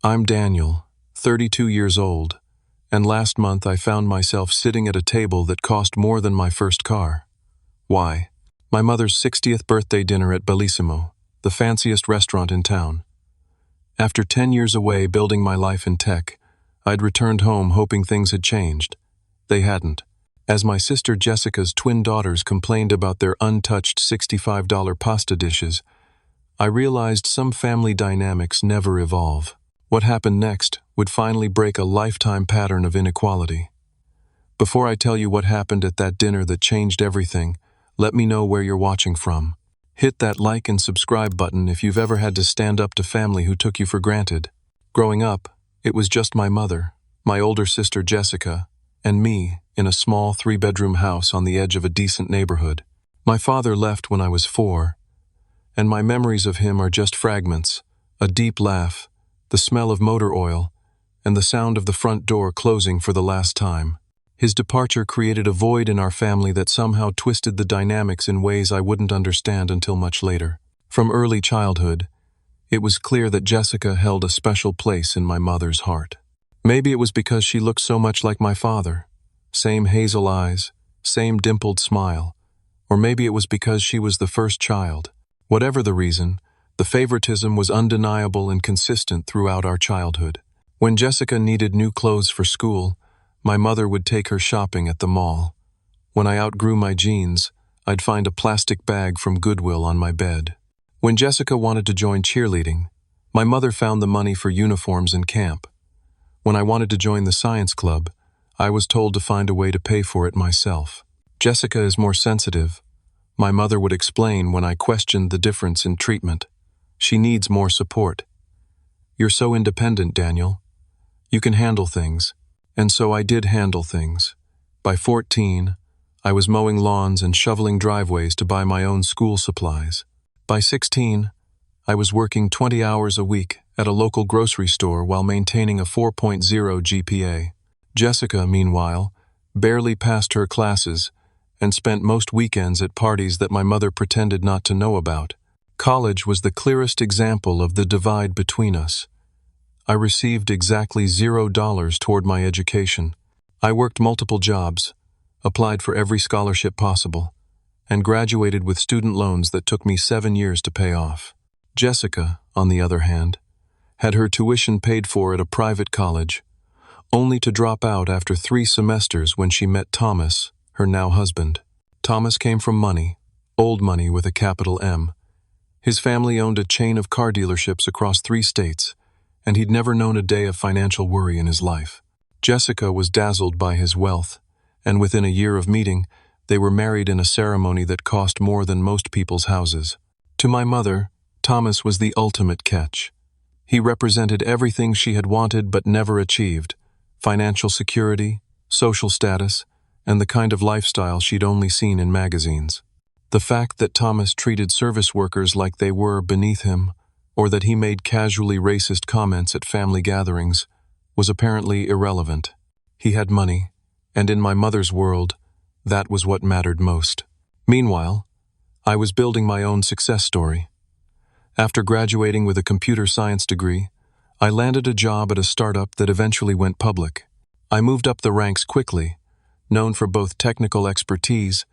I'm Daniel, 32 years old, and last month I found myself sitting at a table that cost more than my first car. Why? My mother's 60th birthday dinner at Bellissimo, the fanciest restaurant in town. After 10 years away building my life in tech, I'd returned home hoping things had changed. They hadn't. As my sister Jessica's twin daughters complained about their untouched $65 pasta dishes, I realized some family dynamics never evolve. What happened next would finally break a lifetime pattern of inequality. Before I tell you what happened at that dinner that changed everything, let me know where you're watching from. Hit that like and subscribe button if you've ever had to stand up to family who took you for granted. Growing up, it was just my mother, my older sister Jessica, and me in a small 3-bedroom house on the edge of a decent neighborhood. My father left when I was 4, and my memories of him are just fragments: a deep laugh, the smell of motor oil, and the sound of the front door closing for the last time. His departure created a void in our family that somehow twisted the dynamics in ways I wouldn't understand until much later. From early childhood, it was clear that Jessica held a special place in my mother's heart. Maybe it was because she looked so much like my father. Same hazel eyes, same dimpled smile. Or maybe it was because she was the first child. Whatever the reason, the favoritism was undeniable and consistent throughout our childhood. When Jessica needed new clothes for school, my mother would take her shopping at the mall. When I outgrew my jeans, I'd find a plastic bag from Goodwill on my bed. When Jessica wanted to join cheerleading, my mother found the money for uniforms in camp. When I wanted to join the science club, I was told to find a way to pay for it myself. Jessica is more sensitive. My mother would explain when I questioned the difference in treatment. She needs more support. You're so independent, Daniel. You can handle things. And so I did handle things. By 14, I was mowing lawns and shoveling driveways to buy my own school supplies. By 16, I was working 20 hours a week at a local grocery store while maintaining a 4.0 GPA. Jessica, meanwhile, barely passed her classes and spent most weekends at parties that my mother pretended not to know about. College was the clearest example of the divide between us. I received exactly $0 toward my education. I worked multiple jobs, applied for every scholarship possible, and graduated with student loans that took me 7 years to pay off. Jessica, on the other hand, had her tuition paid for at a private college, only to drop out after 3 semesters when she met Thomas, her now husband. Thomas came from money, old money with a capital M. His family owned a chain of car dealerships across 3 states, and he'd never known a day of financial worry in his life. Jessica was dazzled by his wealth, and within a year of meeting, they were married in a ceremony that cost more than most people's houses. To my mother, Thomas was the ultimate catch. He represented everything she had wanted but never achieved: financial security, social status, and the kind of lifestyle she'd only seen in magazines. The fact that Thomas treated service workers like they were beneath him, or that he made casually racist comments at family gatherings, was apparently irrelevant. He had money, and in my mother's world, that was what mattered most. Meanwhile, I was building my own success story. After graduating with a computer science degree, I landed a job at a startup that eventually went public. I moved up the ranks quickly, known for both technical expertise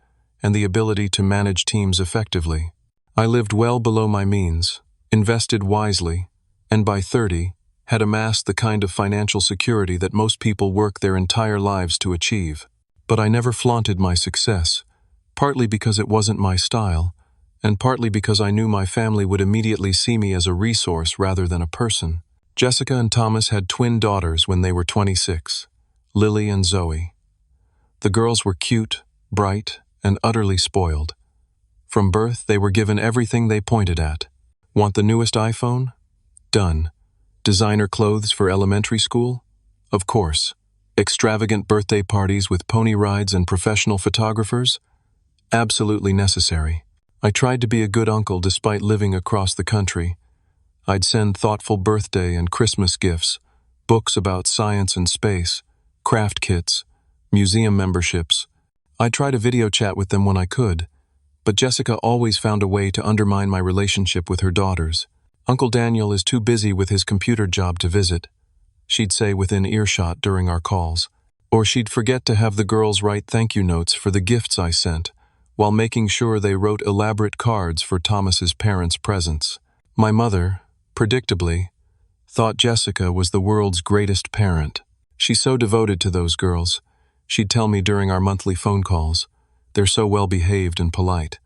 and the ability to manage teams effectively. I lived well below my means, invested wisely, and by 30, had amassed the kind of financial security that most people work their entire lives to achieve. But I never flaunted my success, partly because it wasn't my style, and partly because I knew my family would immediately see me as a resource rather than a person. Jessica and Thomas had twin daughters when they were 26, Lily and Zoe. The girls were cute, bright, and utterly spoiled. From birth, they were given everything they pointed at. Want the newest iPhone? Done. Designer clothes for elementary school? Of course. Extravagant birthday parties with pony rides and professional photographers? Absolutely necessary. I tried to be a good uncle despite living across the country. I'd send thoughtful birthday and Christmas gifts, books about science and space, craft kits, museum memberships. I'd try to video chat with them when I could, but Jessica always found a way to undermine my relationship with her daughters. Uncle Daniel is too busy with his computer job to visit, she'd say within earshot during our calls. Or she'd forget to have the girls write thank you notes for the gifts I sent, while making sure they wrote elaborate cards for Thomas's parents' presents. My mother, predictably, thought Jessica was the world's greatest parent. She's so devoted to those girls, she'd tell me during our monthly phone calls. They're so well-behaved and polite.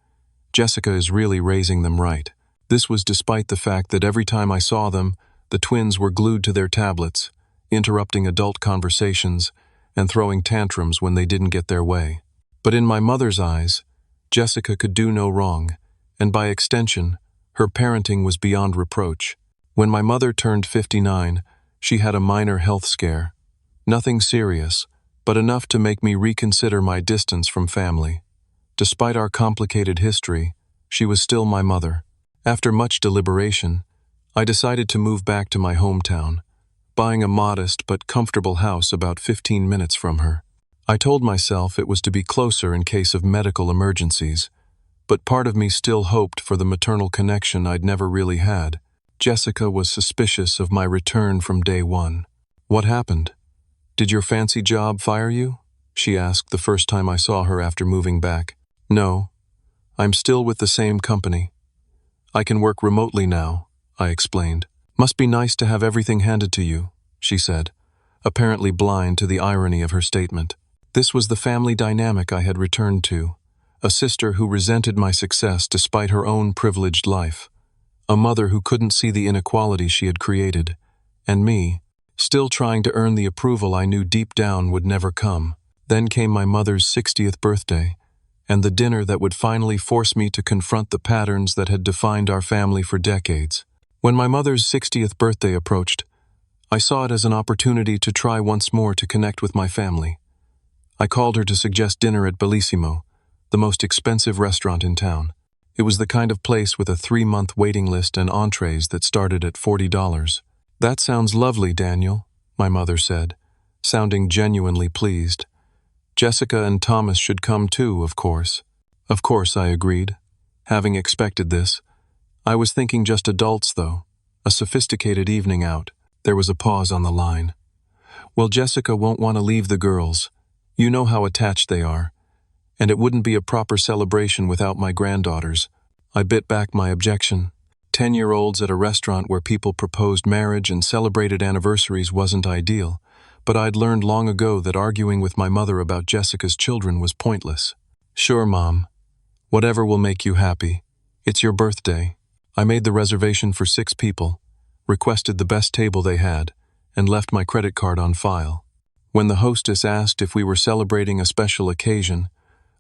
Jessica is really raising them right. This was despite the fact that every time I saw them, the twins were glued to their tablets, interrupting adult conversations and throwing tantrums when they didn't get their way. But in my mother's eyes, Jessica could do no wrong, and by extension, her parenting was beyond reproach. When my mother turned 59, she had a minor health scare. Nothing serious, but enough to make me reconsider my distance from family. Despite our complicated history, she was still my mother. After much deliberation, I decided to move back to my hometown, buying a modest but comfortable house about 15 minutes from her. I told myself it was to be closer in case of medical emergencies, but part of me still hoped for the maternal connection I'd never really had. Jessica was suspicious of my return from day one. "What happened? Did your fancy job fire you?" she asked the first time I saw her after moving back. "No, I'm still with the same company. I can work remotely now," I explained. "Must be nice to have everything handed to you," she said, apparently blind to the irony of her statement. This was the family dynamic I had returned to, a sister who resented my success despite her own privileged life, a mother who couldn't see the inequality she had created, and me, still trying to earn the approval I knew deep down would never come. Then came my mother's 60th birthday, and the dinner that would finally force me to confront the patterns that had defined our family for decades. When my mother's 60th birthday approached, I saw it as an opportunity to try once more to connect with my family. I called her to suggest dinner at Bellissimo, the most expensive restaurant in town. It was the kind of place with a 3-month waiting list and entrees that started at $40. "That sounds lovely, Daniel," my mother said, sounding genuinely pleased. "Jessica and Thomas should come too, of course." "Of course," I agreed, having expected this. I was thinking just adults, though. A sophisticated evening out. There was a pause on the line. "Well, Jessica won't want to leave the girls. You know how attached they are. And it wouldn't be a proper celebration without my granddaughters." I bit back my objection. 10-year-olds at a restaurant where people proposed marriage and celebrated anniversaries wasn't ideal, but I'd learned long ago that arguing with my mother about Jessica's children was pointless. "Sure, Mom. Whatever will make you happy. It's your birthday." I made the reservation for 6 people, requested the best table they had, and left my credit card on file. When the hostess asked if we were celebrating a special occasion,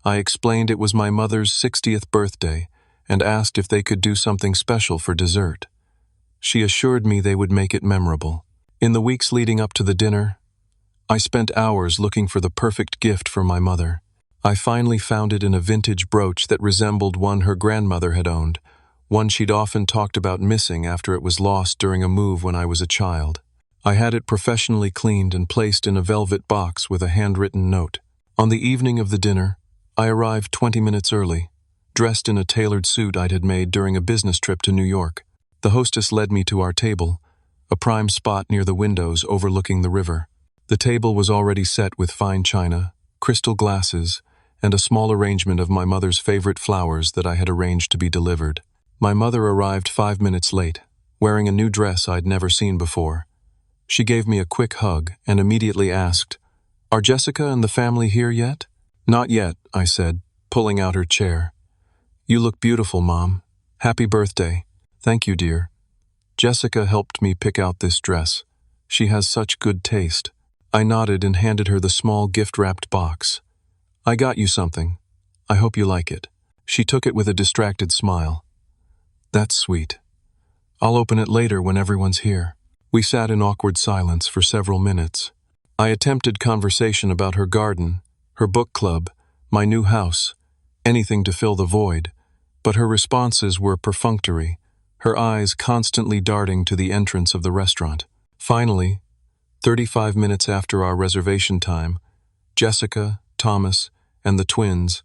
I explained it was my mother's 60th birthday and asked if they could do something special for dessert. She assured me they would make it memorable. In the weeks leading up to the dinner, I spent hours looking for the perfect gift for my mother. I finally found it in a vintage brooch that resembled one her grandmother had owned, one she'd often talked about missing after it was lost during a move when I was a child. I had it professionally cleaned and placed in a velvet box with a handwritten note. On the evening of the dinner, I arrived 20 minutes early, dressed in a tailored suit I'd had made during a business trip to New York. The hostess led me to our table, a prime spot near the windows overlooking the river. The table was already set with fine china, crystal glasses, and a small arrangement of my mother's favorite flowers that I had arranged to be delivered. My mother arrived 5 minutes late, wearing a new dress I'd never seen before. She gave me a quick hug and immediately asked, "Are Jessica and the family here yet?" "Not yet," I said, pulling out her chair. "You look beautiful, Mom. Happy birthday." "Thank you, dear." Jessica helped me pick out this dress. She has such good taste. I nodded and handed her the small gift-wrapped box. "I got you something. I hope you like it." She took it with a distracted smile. "That's sweet. I'll open it later when everyone's here." We sat in awkward silence for several minutes. I attempted conversation about her garden, her book club, my new house, anything to fill the void, but her responses were perfunctory, her eyes constantly darting to the entrance of the restaurant. Finally, 35 minutes after our reservation time, Jessica, Thomas, and the twins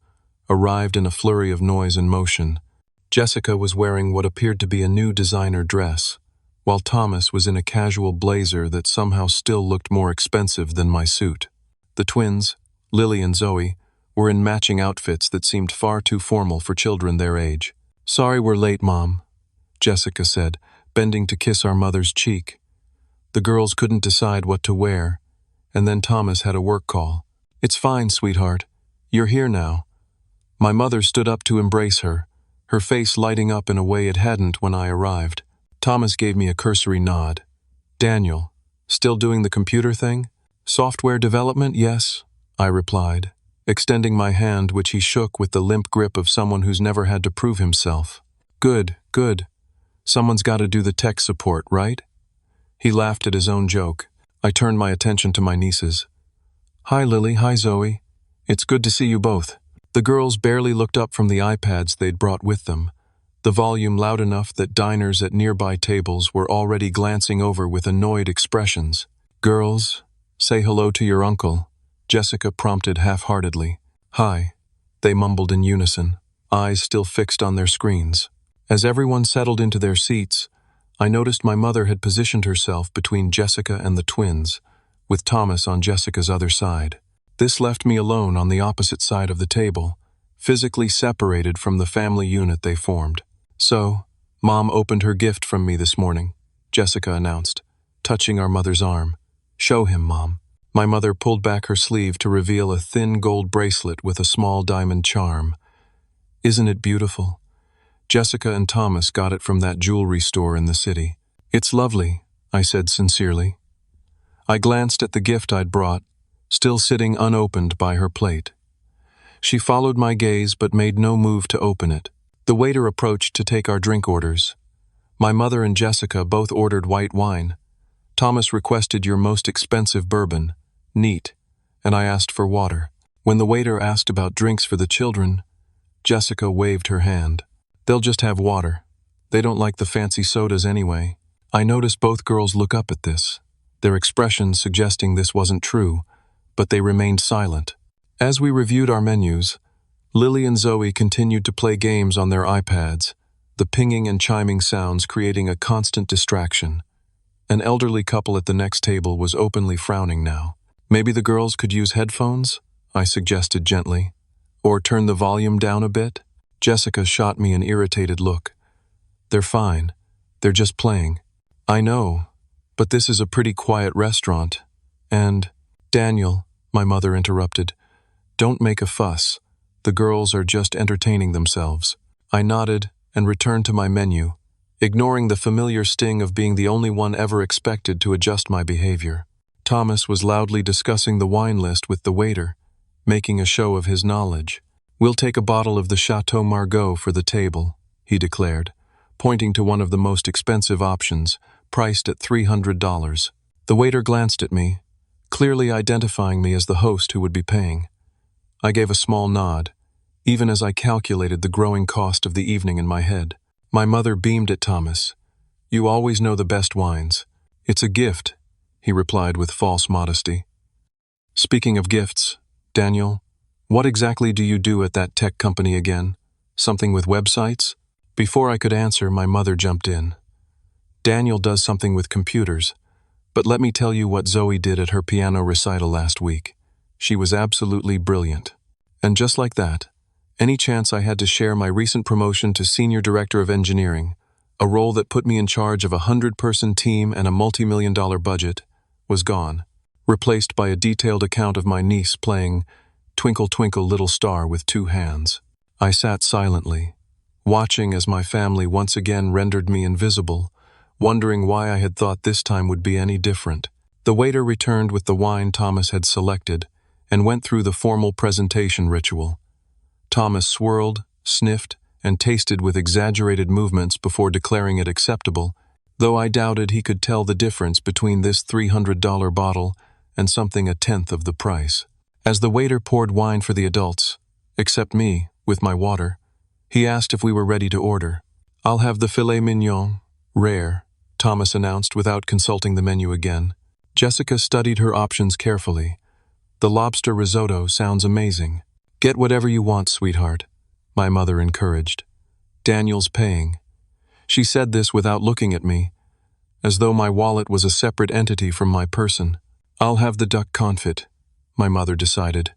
arrived in a flurry of noise and motion. Jessica was wearing what appeared to be a new designer dress, while Thomas was in a casual blazer that somehow still looked more expensive than my suit. The twins, Lily and Zoe, were in matching outfits that seemed far too formal for children their age. "Sorry we're late, Mom," Jessica said, bending to kiss our mother's cheek. The girls couldn't decide what to wear, and then Thomas had a work call. "It's fine, sweetheart. You're here now." My mother stood up to embrace her, her face lighting up in a way it hadn't when I arrived. Thomas gave me a cursory nod. "Daniel, still doing the computer thing?" "Software development, yes," I replied, extending my hand, which he shook with the limp grip of someone who's never had to prove himself. "Good, good. Someone's got to do the tech support, right?" He laughed at his own joke. I turned my attention to my nieces. "Hi, Lily. Hi, Zoe. It's good to see you both." The girls barely looked up from the iPads they'd brought with them, the volume loud enough that diners at nearby tables were already glancing over with annoyed expressions. "Girls, say hello to your uncle," Jessica prompted half-heartedly. "Hi," they mumbled in unison, eyes still fixed on their screens. As everyone settled into their seats, I noticed my mother had positioned herself between Jessica and the twins, with Thomas on Jessica's other side. This left me alone on the opposite side of the table, physically separated from the family unit they formed. "So, Mom opened her gift from me this morning," Jessica announced, touching our mother's arm. "Show him, Mom." My mother pulled back her sleeve to reveal a thin gold bracelet with a small diamond charm. "Isn't it beautiful?" Jessica and Thomas got it from that jewelry store in the city. "It's lovely," I said sincerely. I glanced at the gift I'd brought, still sitting unopened by her plate. She followed my gaze but made no move to open it. The waiter approached to take our drink orders. My mother and Jessica both ordered white wine. Thomas requested your most expensive bourbon, neat, and I asked for water. When the waiter asked about drinks for the children, Jessica waved her hand. "They'll just have water. They don't like the fancy sodas anyway." I noticed both girls look up at this, their expressions suggesting this wasn't true, but they remained silent. As we reviewed our menus, Lily and Zoe continued to play games on their iPads, the pinging and chiming sounds creating a constant distraction. An elderly couple at the next table was openly frowning now. "Maybe the girls could use headphones?" I suggested gently. "Or turn the volume down a bit?" Jessica shot me an irritated look. "They're fine. They're just playing." "I know, but this is a pretty quiet restaurant. And, Daniel," my mother interrupted, "don't make a fuss. The girls are just entertaining themselves." I nodded and returned to my menu, ignoring the familiar sting of being the only one ever expected to adjust my behavior. Thomas was loudly discussing the wine list with the waiter, making a show of his knowledge. "We'll take a bottle of the Chateau Margaux for the table," he declared, pointing to one of the most expensive options, priced at $300. The waiter glanced at me, clearly identifying me as the host who would be paying. I gave a small nod, even as I calculated the growing cost of the evening in my head. My mother beamed at Thomas. "You always know the best wines." "It's a gift," he replied with false modesty. "Speaking of gifts, Daniel, what exactly do you do at that tech company again? Something with websites?" Before I could answer, my mother jumped in. "Daniel does something with computers, but let me tell you what Zoe did at her piano recital last week. She was absolutely brilliant." And just like that, any chance I had to share my recent promotion to Senior Director of Engineering, a role that put me in charge of a 100-person team and a multi-million-dollar budget, was gone, replaced by a detailed account of my niece playing Twinkle Twinkle Little Star with two hands. I sat silently, watching as my family once again rendered me invisible, wondering why I had thought this time would be any different. The waiter returned with the wine Thomas had selected and went through the formal presentation ritual. Thomas swirled, sniffed, and tasted with exaggerated movements before declaring it acceptable, though I doubted he could tell the difference between this $300 bottle and something a tenth of the price. As the waiter poured wine for the adults, except me, with my water, he asked if we were ready to order. "I'll have the filet mignon, rare," Thomas announced without consulting the menu again. Jessica studied her options carefully. "The lobster risotto sounds amazing." "Get whatever you want, sweetheart," my mother encouraged. Daniel's paying. She said this without looking at me, as though my wallet was a separate entity from my person. I'll have the duck confit, my mother decided,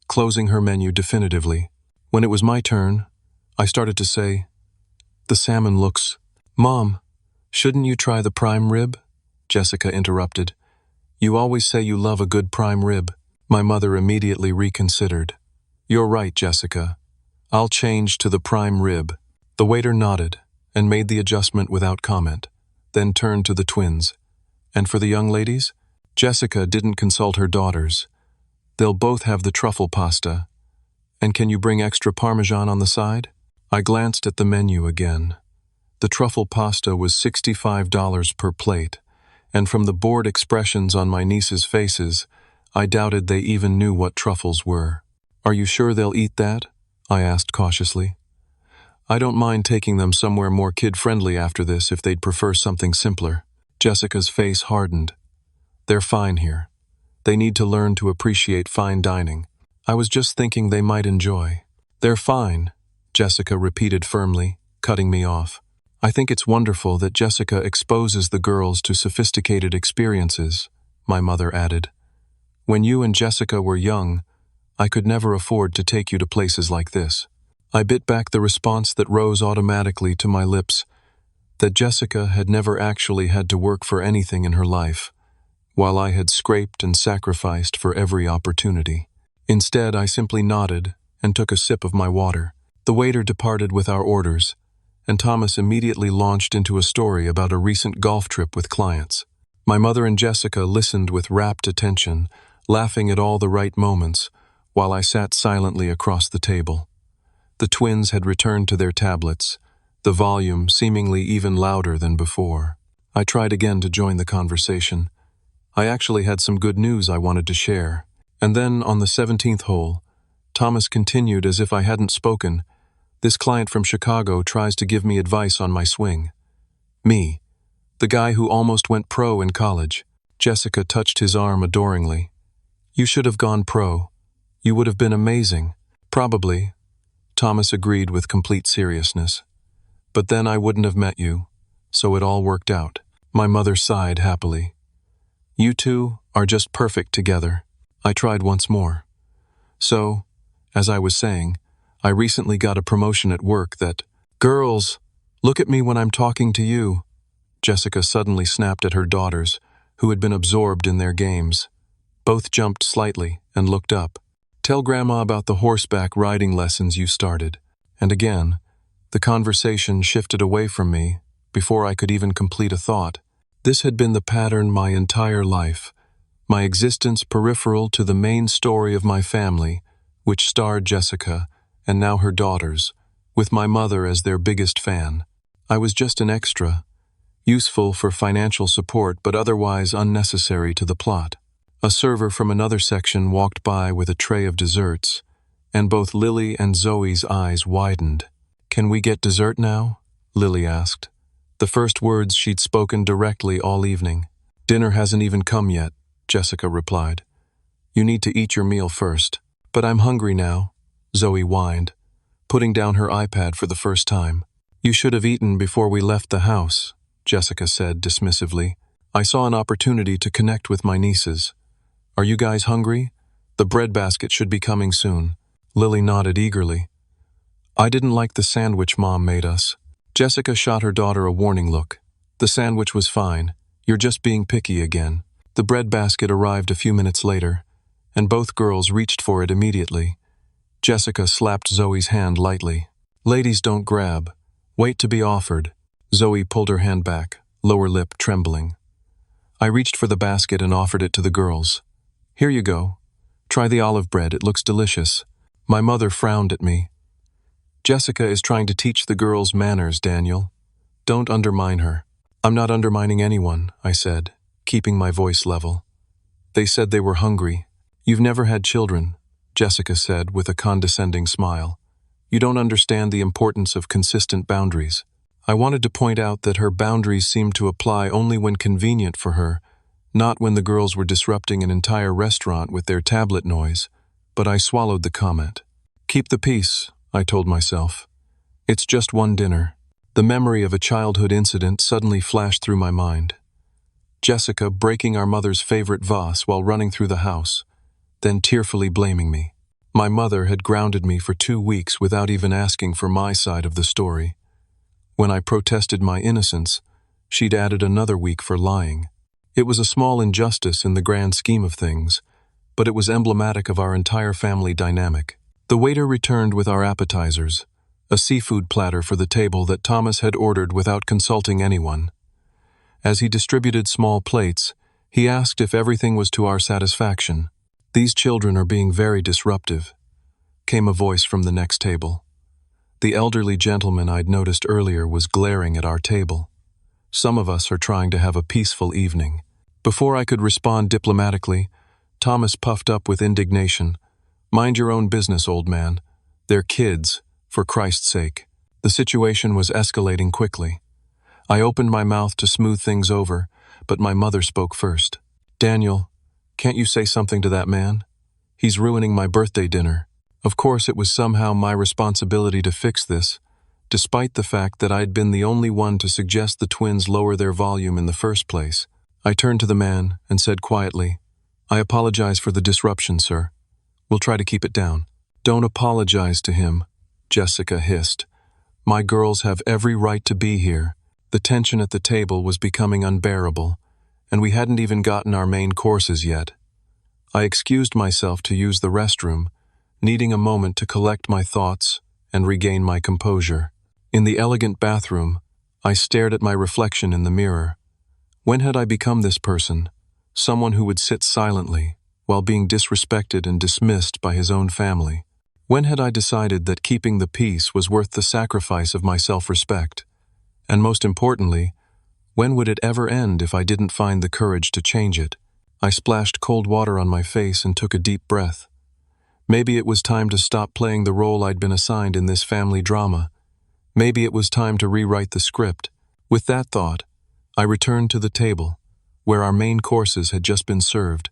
closing her menu definitively. When it was my turn, I started to say, "The salmon looks—" "Mom, shouldn't you try the prime rib?" Jessica interrupted. "You always say you love a good prime rib." My mother immediately reconsidered. "You're right, Jessica. I'll change to the prime rib." The waiter nodded and made the adjustment without comment, then turned to the twins. "And for the young ladies?" Jessica didn't consult her daughters. "They'll both have the truffle pasta. And can you bring extra Parmesan on the side?" I glanced at the menu again. The truffle pasta was $65 per plate, and from the bored expressions on my niece's faces, I doubted they even knew what truffles were. "Are you sure they'll eat that?" I asked cautiously. "I don't mind taking them somewhere more kid-friendly after this if they'd prefer something simpler." Jessica's face hardened. "They're fine here. They need to learn to appreciate fine dining. I was just thinking they might enjoy." "They're fine," Jessica repeated firmly, cutting me off. "I think it's wonderful that Jessica exposes the girls to sophisticated experiences," my mother added. "When you and Jessica were young, I could never afford to take you to places like this." I bit back the response that rose automatically to my lips, that Jessica had never actually had to work for anything in her life, while I had scraped and sacrificed for every opportunity. Instead, I simply nodded and took a sip of my water. The waiter departed with our orders, and Thomas immediately launched into a story about a recent golf trip with clients. My mother and Jessica listened with rapt attention, laughing at all the right moments, while I sat silently across the table. The twins had returned to their tablets, the volume seemingly even louder than before. I tried again to join the conversation. I actually had some good news I wanted to share. And then, on the 17th hole, Thomas continued as if I hadn't spoken. "This client from Chicago tries to give me advice on my swing." Me, the guy who almost went pro in college. Jessica touched his arm adoringly. "You should have gone pro. You would have been amazing." "Probably," Thomas agreed with complete seriousness. "But then I wouldn't have met you, so it all worked out." My mother sighed happily. "You two are just perfect together." I tried once more. "So, as I was saying, I recently got a promotion at work that—" "Girls, look at me when I'm talking to you." Jessica suddenly snapped at her daughters, who had been absorbed in their games. Both jumped slightly and looked up. "Tell Grandma about the horseback riding lessons you started." And again, the conversation shifted away from me before I could even complete a thought. This had been the pattern my entire life, my existence peripheral to the main story of my family, which starred Jessica and now her daughters, with my mother as their biggest fan. I was just an extra, useful for financial support but otherwise unnecessary to the plot. A server from another section walked by with a tray of desserts, and both Lily and Zoe's eyes widened. "Can we get dessert now?" Lily asked, the first words she'd spoken directly all evening. "Dinner hasn't even come yet," Jessica replied. "You need to eat your meal first." "But I'm hungry now," Zoe whined, putting down her iPad for the first time. "You should have eaten before we left the house," Jessica said dismissively. "I saw an opportunity to connect with my nieces. Are you guys hungry? The bread basket should be coming soon." Lily nodded eagerly. "I didn't like the sandwich Mom made us." Jessica shot her daughter a warning look. "The sandwich was fine. You're just being picky again." The bread basket arrived a few minutes later, and both girls reached for it immediately. Jessica slapped Zoe's hand lightly. "Ladies don't grab. Wait to be offered." Zoe pulled her hand back, lower lip trembling. I reached for the basket and offered it to the girls. "Here you go. Try the olive bread, it looks delicious." My mother frowned at me. "Jessica is trying to teach the girls manners, Daniel. Don't undermine her." "I'm not undermining anyone," I said, keeping my voice level. "They said they were hungry." "You've never had children," Jessica said with a condescending smile. "You don't understand the importance of consistent boundaries." I wanted to point out that her boundaries seemed to apply only when convenient for her, not when the girls were disrupting an entire restaurant with their tablet noise, but I swallowed the comment. "Keep the peace," I told myself. It's just one dinner. The memory of a childhood incident suddenly flashed through my mind. Jessica breaking our mother's favorite vase while running through the house, then tearfully blaming me. My mother had grounded me for 2 weeks without even asking for my side of the story. When I protested my innocence, she'd added another week for lying. It was a small injustice in the grand scheme of things, but it was emblematic of our entire family dynamic. The waiter returned with our appetizers, a seafood platter for the table that Thomas had ordered without consulting anyone. As he distributed small plates, he asked if everything was to our satisfaction. "These children are being very disruptive," came a voice from the next table. The elderly gentleman I'd noticed earlier was glaring at our table. "Some of us are trying to have a peaceful evening." Before I could respond diplomatically, Thomas puffed up with indignation. "Mind your own business, old man. They're kids, for Christ's sake." The situation was escalating quickly. I opened my mouth to smooth things over, but my mother spoke first. "Daniel, can't you say something to that man? He's ruining my birthday dinner." Of course, it was somehow my responsibility to fix this, despite the fact that I'd been the only one to suggest the twins lower their volume in the first place. I turned to the man and said quietly, "I apologize for the disruption, sir. We'll try to keep it down." "Don't apologize to him," Jessica hissed. "My girls have every right to be here." The tension at the table was becoming unbearable, and we hadn't even gotten our main courses yet. I excused myself to use the restroom, needing a moment to collect my thoughts and regain my composure. In the elegant bathroom, I stared at my reflection in the mirror. When had I become this person? Someone who would sit silently while being disrespected and dismissed by his own family. When had I decided that keeping the peace was worth the sacrifice of my self-respect? And most importantly, when would it ever end if I didn't find the courage to change it? I splashed cold water on my face and took a deep breath. Maybe it was time to stop playing the role I'd been assigned in this family drama. Maybe it was time to rewrite the script. With that thought, I returned to the table, where our main courses had just been served,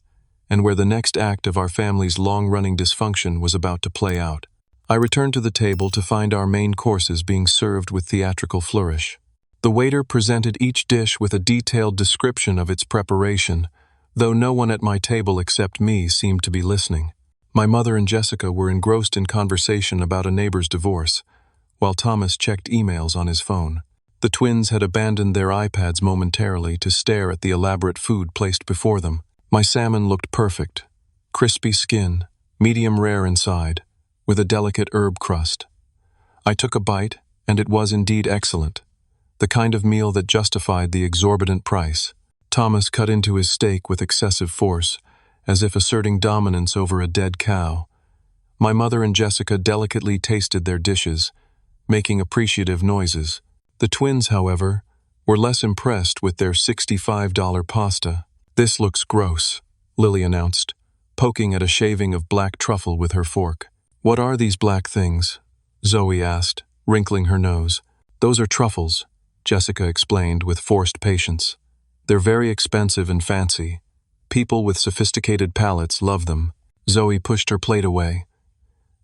and where the next act of our family's long-running dysfunction was about to play out. I returned to the table to find our main courses being served with theatrical flourish. The waiter presented each dish with a detailed description of its preparation, though no one at my table except me seemed to be listening. My mother and Jessica were engrossed in conversation about a neighbor's divorce, while Thomas checked emails on his phone. The twins had abandoned their iPads momentarily to stare at the elaborate food placed before them. My salmon looked perfect, crispy skin, medium rare inside, with a delicate herb crust. I took a bite, and it was indeed excellent, the kind of meal that justified the exorbitant price. Thomas cut into his steak with excessive force, as if asserting dominance over a dead cow. My mother and Jessica delicately tasted their dishes, making appreciative noises. The twins, however, were less impressed with their $65 pasta. "This looks gross," Lily announced, poking at a shaving of black truffle with her fork. "What are these black things?" Zoe asked, wrinkling her nose. "Those are truffles," Jessica explained with forced patience. "They're very expensive and fancy. People with sophisticated palates love them." Zoe pushed her plate away.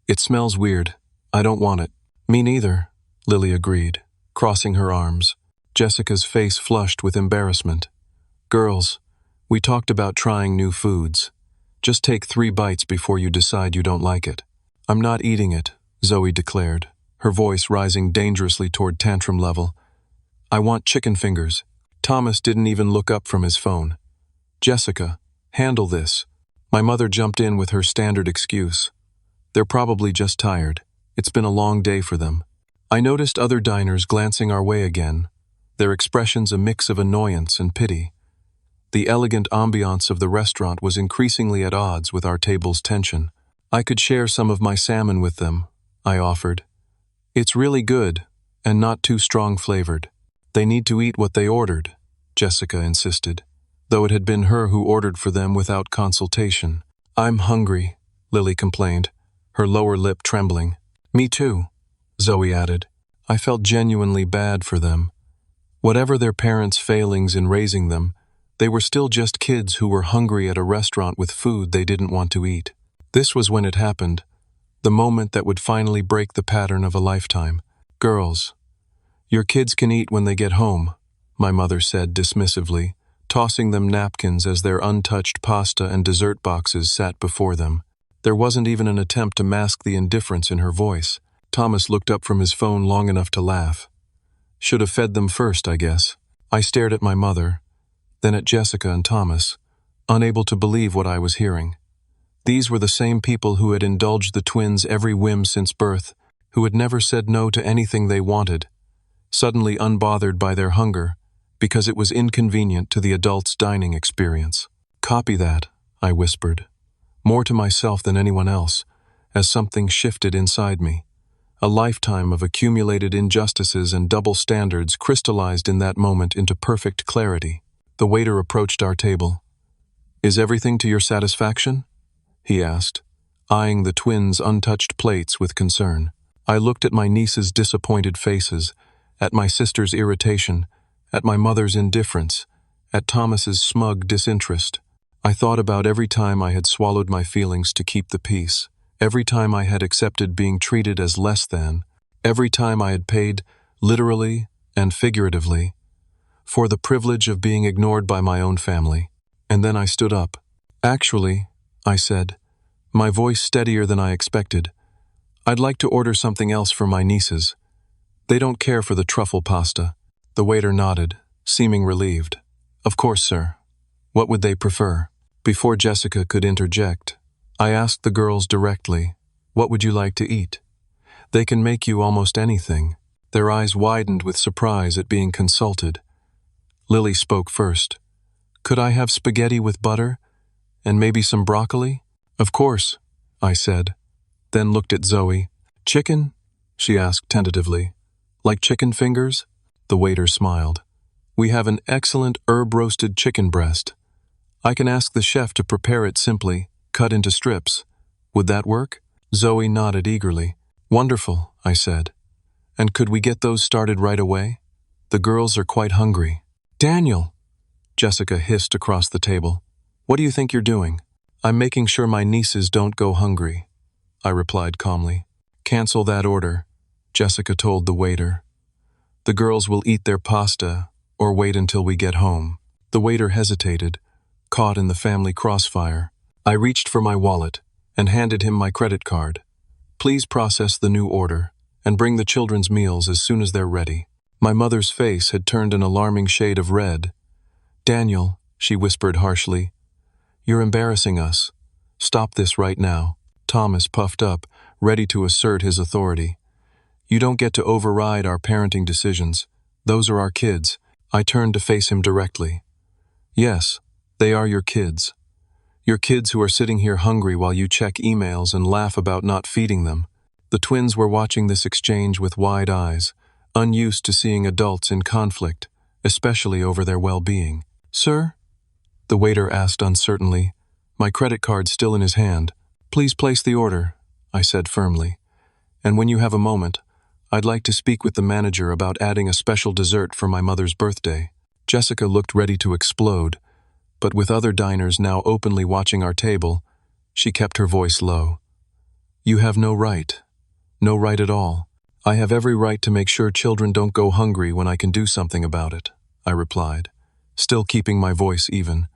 "It smells weird. I don't want it." "Me neither," Lily agreed, crossing her arms. Jessica's face flushed with embarrassment. "Girls, we talked about trying new foods. Just take 3 bites before you decide you don't like it." "I'm not eating it," Zoe declared, her voice rising dangerously toward tantrum level. "I want chicken fingers." Thomas didn't even look up from his phone. "Jessica, handle this." My mother jumped in with her standard excuse. "They're probably just tired. It's been a long day for them." I noticed other diners glancing our way again, their expressions a mix of annoyance and pity. The elegant ambiance of the restaurant was increasingly at odds with our table's tension. "I could share some of my salmon with them," I offered. "It's really good, and not too strong flavored." "They need to eat what they ordered," Jessica insisted, though it had been her who ordered for them without consultation. "I'm hungry," Lily complained, her lower lip trembling. "Me too," Zoe added. I felt genuinely bad for them. Whatever their parents' failings in raising them, they were still just kids who were hungry at a restaurant with food they didn't want to eat. This was when it happened, the moment that would finally break the pattern of a lifetime. Girls, your kids can eat when they get home, my mother said dismissively, tossing them napkins as their untouched pasta and dessert boxes sat before them. There wasn't even an attempt to mask the indifference in her voice. Thomas looked up from his phone long enough to laugh. Should have fed them first, I guess. I stared at my mother, then at Jessica and Thomas, unable to believe what I was hearing. These were the same people who had indulged the twins' every whim since birth, who had never said no to anything they wanted, suddenly unbothered by their hunger, because it was inconvenient to the adults' dining experience. Copy that, I whispered, more to myself than anyone else, as something shifted inside me. A lifetime of accumulated injustices and double standards crystallized in that moment into perfect clarity. The waiter approached our table. Is everything to your satisfaction? He asked, eyeing the twins' untouched plates with concern. I looked at my niece's disappointed faces, at my sister's irritation, at my mother's indifference, at Thomas's smug disinterest. I thought about every time I had swallowed my feelings to keep the peace, every time I had accepted being treated as less than, every time I had paid, literally and figuratively, for the privilege of being ignored by my own family. And then I stood up. Actually, I said, my voice steadier than I expected, I'd like to order something else for my nieces. They don't care for the truffle pasta. The waiter nodded, seeming relieved. Of course, sir. What would they prefer? Before Jessica could interject, I asked the girls directly, what would you like to eat? They can make you almost anything. Their eyes widened with surprise at being consulted. Lily spoke first. Could I have spaghetti with butter? And maybe some broccoli? Of course, I said, then looked at Zoe. Chicken? She asked tentatively. Like chicken fingers? The waiter smiled. We have an excellent herb-roasted chicken breast. I can ask the chef to prepare it simply, cut into strips. Would that work? Zoe nodded eagerly. Wonderful, I said. And could we get those started right away? The girls are quite hungry. Daniel! Jessica hissed across the table. What do you think you're doing? I'm making sure my nieces don't go hungry, I replied calmly. Cancel that order, Jessica told the waiter. The girls will eat their pasta or wait until we get home. The waiter hesitated, caught in the family crossfire. I reached for my wallet and handed him my credit card. Please process the new order and bring the children's meals as soon as they're ready. My mother's face had turned an alarming shade of red. Daniel, she whispered harshly, you're embarrassing us. Stop this right now. Thomas puffed up, ready to assert his authority. You don't get to override our parenting decisions. Those are our kids. I turned to face him directly. Yes, they are your kids. Your kids who are sitting here hungry while you check emails and laugh about not feeding them. The twins were watching this exchange with wide eyes, unused to seeing adults in conflict, especially over their well-being. Sir? The waiter asked uncertainly, my credit card still in his hand. Please place the order, I said firmly. And when you have a moment, I'd like to speak with the manager about adding a special dessert for my mother's birthday. Jessica looked ready to explode, but with other diners now openly watching our table, she kept her voice low. You have no right. No right at all. I have every right to make sure children don't go hungry when I can do something about it, I replied, still keeping my voice even,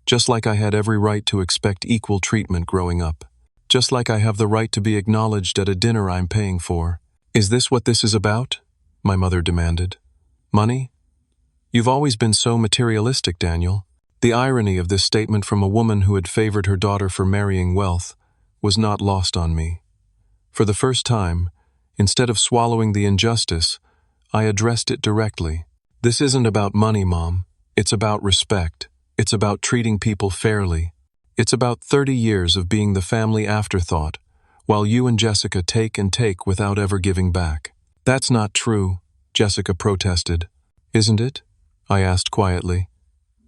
just like I had every right to expect equal treatment growing up, just like I have the right to be acknowledged at a dinner I'm paying for. Is this what this is about? My mother demanded. Money? You've always been so materialistic, Daniel. The irony of this statement from a woman who had favored her daughter for marrying wealth was not lost on me. For the first time, instead of swallowing the injustice, I addressed it directly. This isn't about money, Mom. It's about respect. It's about treating people fairly. It's about 30 years of being the family afterthought, while you and Jessica take and take without ever giving back. That's not true, Jessica protested. Isn't it? I asked quietly.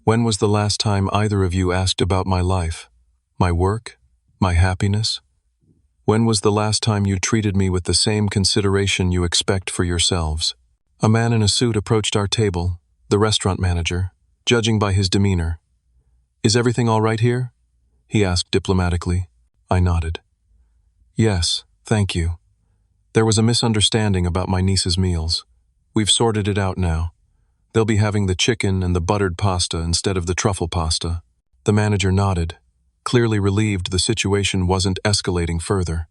When was the last time either of you asked about my life, my work, my happiness? When was the last time you treated me with the same consideration you expect for yourselves? A man in a suit approached our table, the restaurant manager, judging by his demeanor. Is everything all right here? He asked diplomatically. I nodded. Yes, thank you. There was a misunderstanding about my niece's meals. We've sorted it out now. They'll be having the chicken and the buttered pasta instead of the truffle pasta. The manager nodded, clearly relieved the situation wasn't escalating further.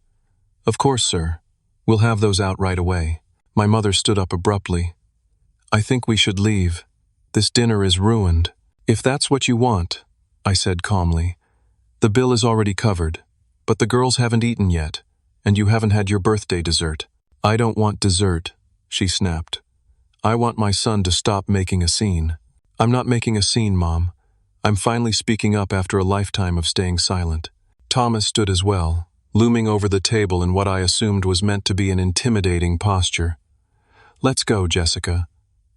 Of course, sir. We'll have those out right away. My mother stood up abruptly. I think we should leave. This dinner is ruined. If that's what you want, I said calmly. The bill is already covered, but the girls haven't eaten yet, and you haven't had your birthday dessert. I don't want dessert, she snapped. I want my son to stop making a scene. I'm not making a scene, Mom. I'm finally speaking up after a lifetime of staying silent. Thomas stood as well, looming over the table in what I assumed was meant to be an intimidating posture. Let's go, Jessica.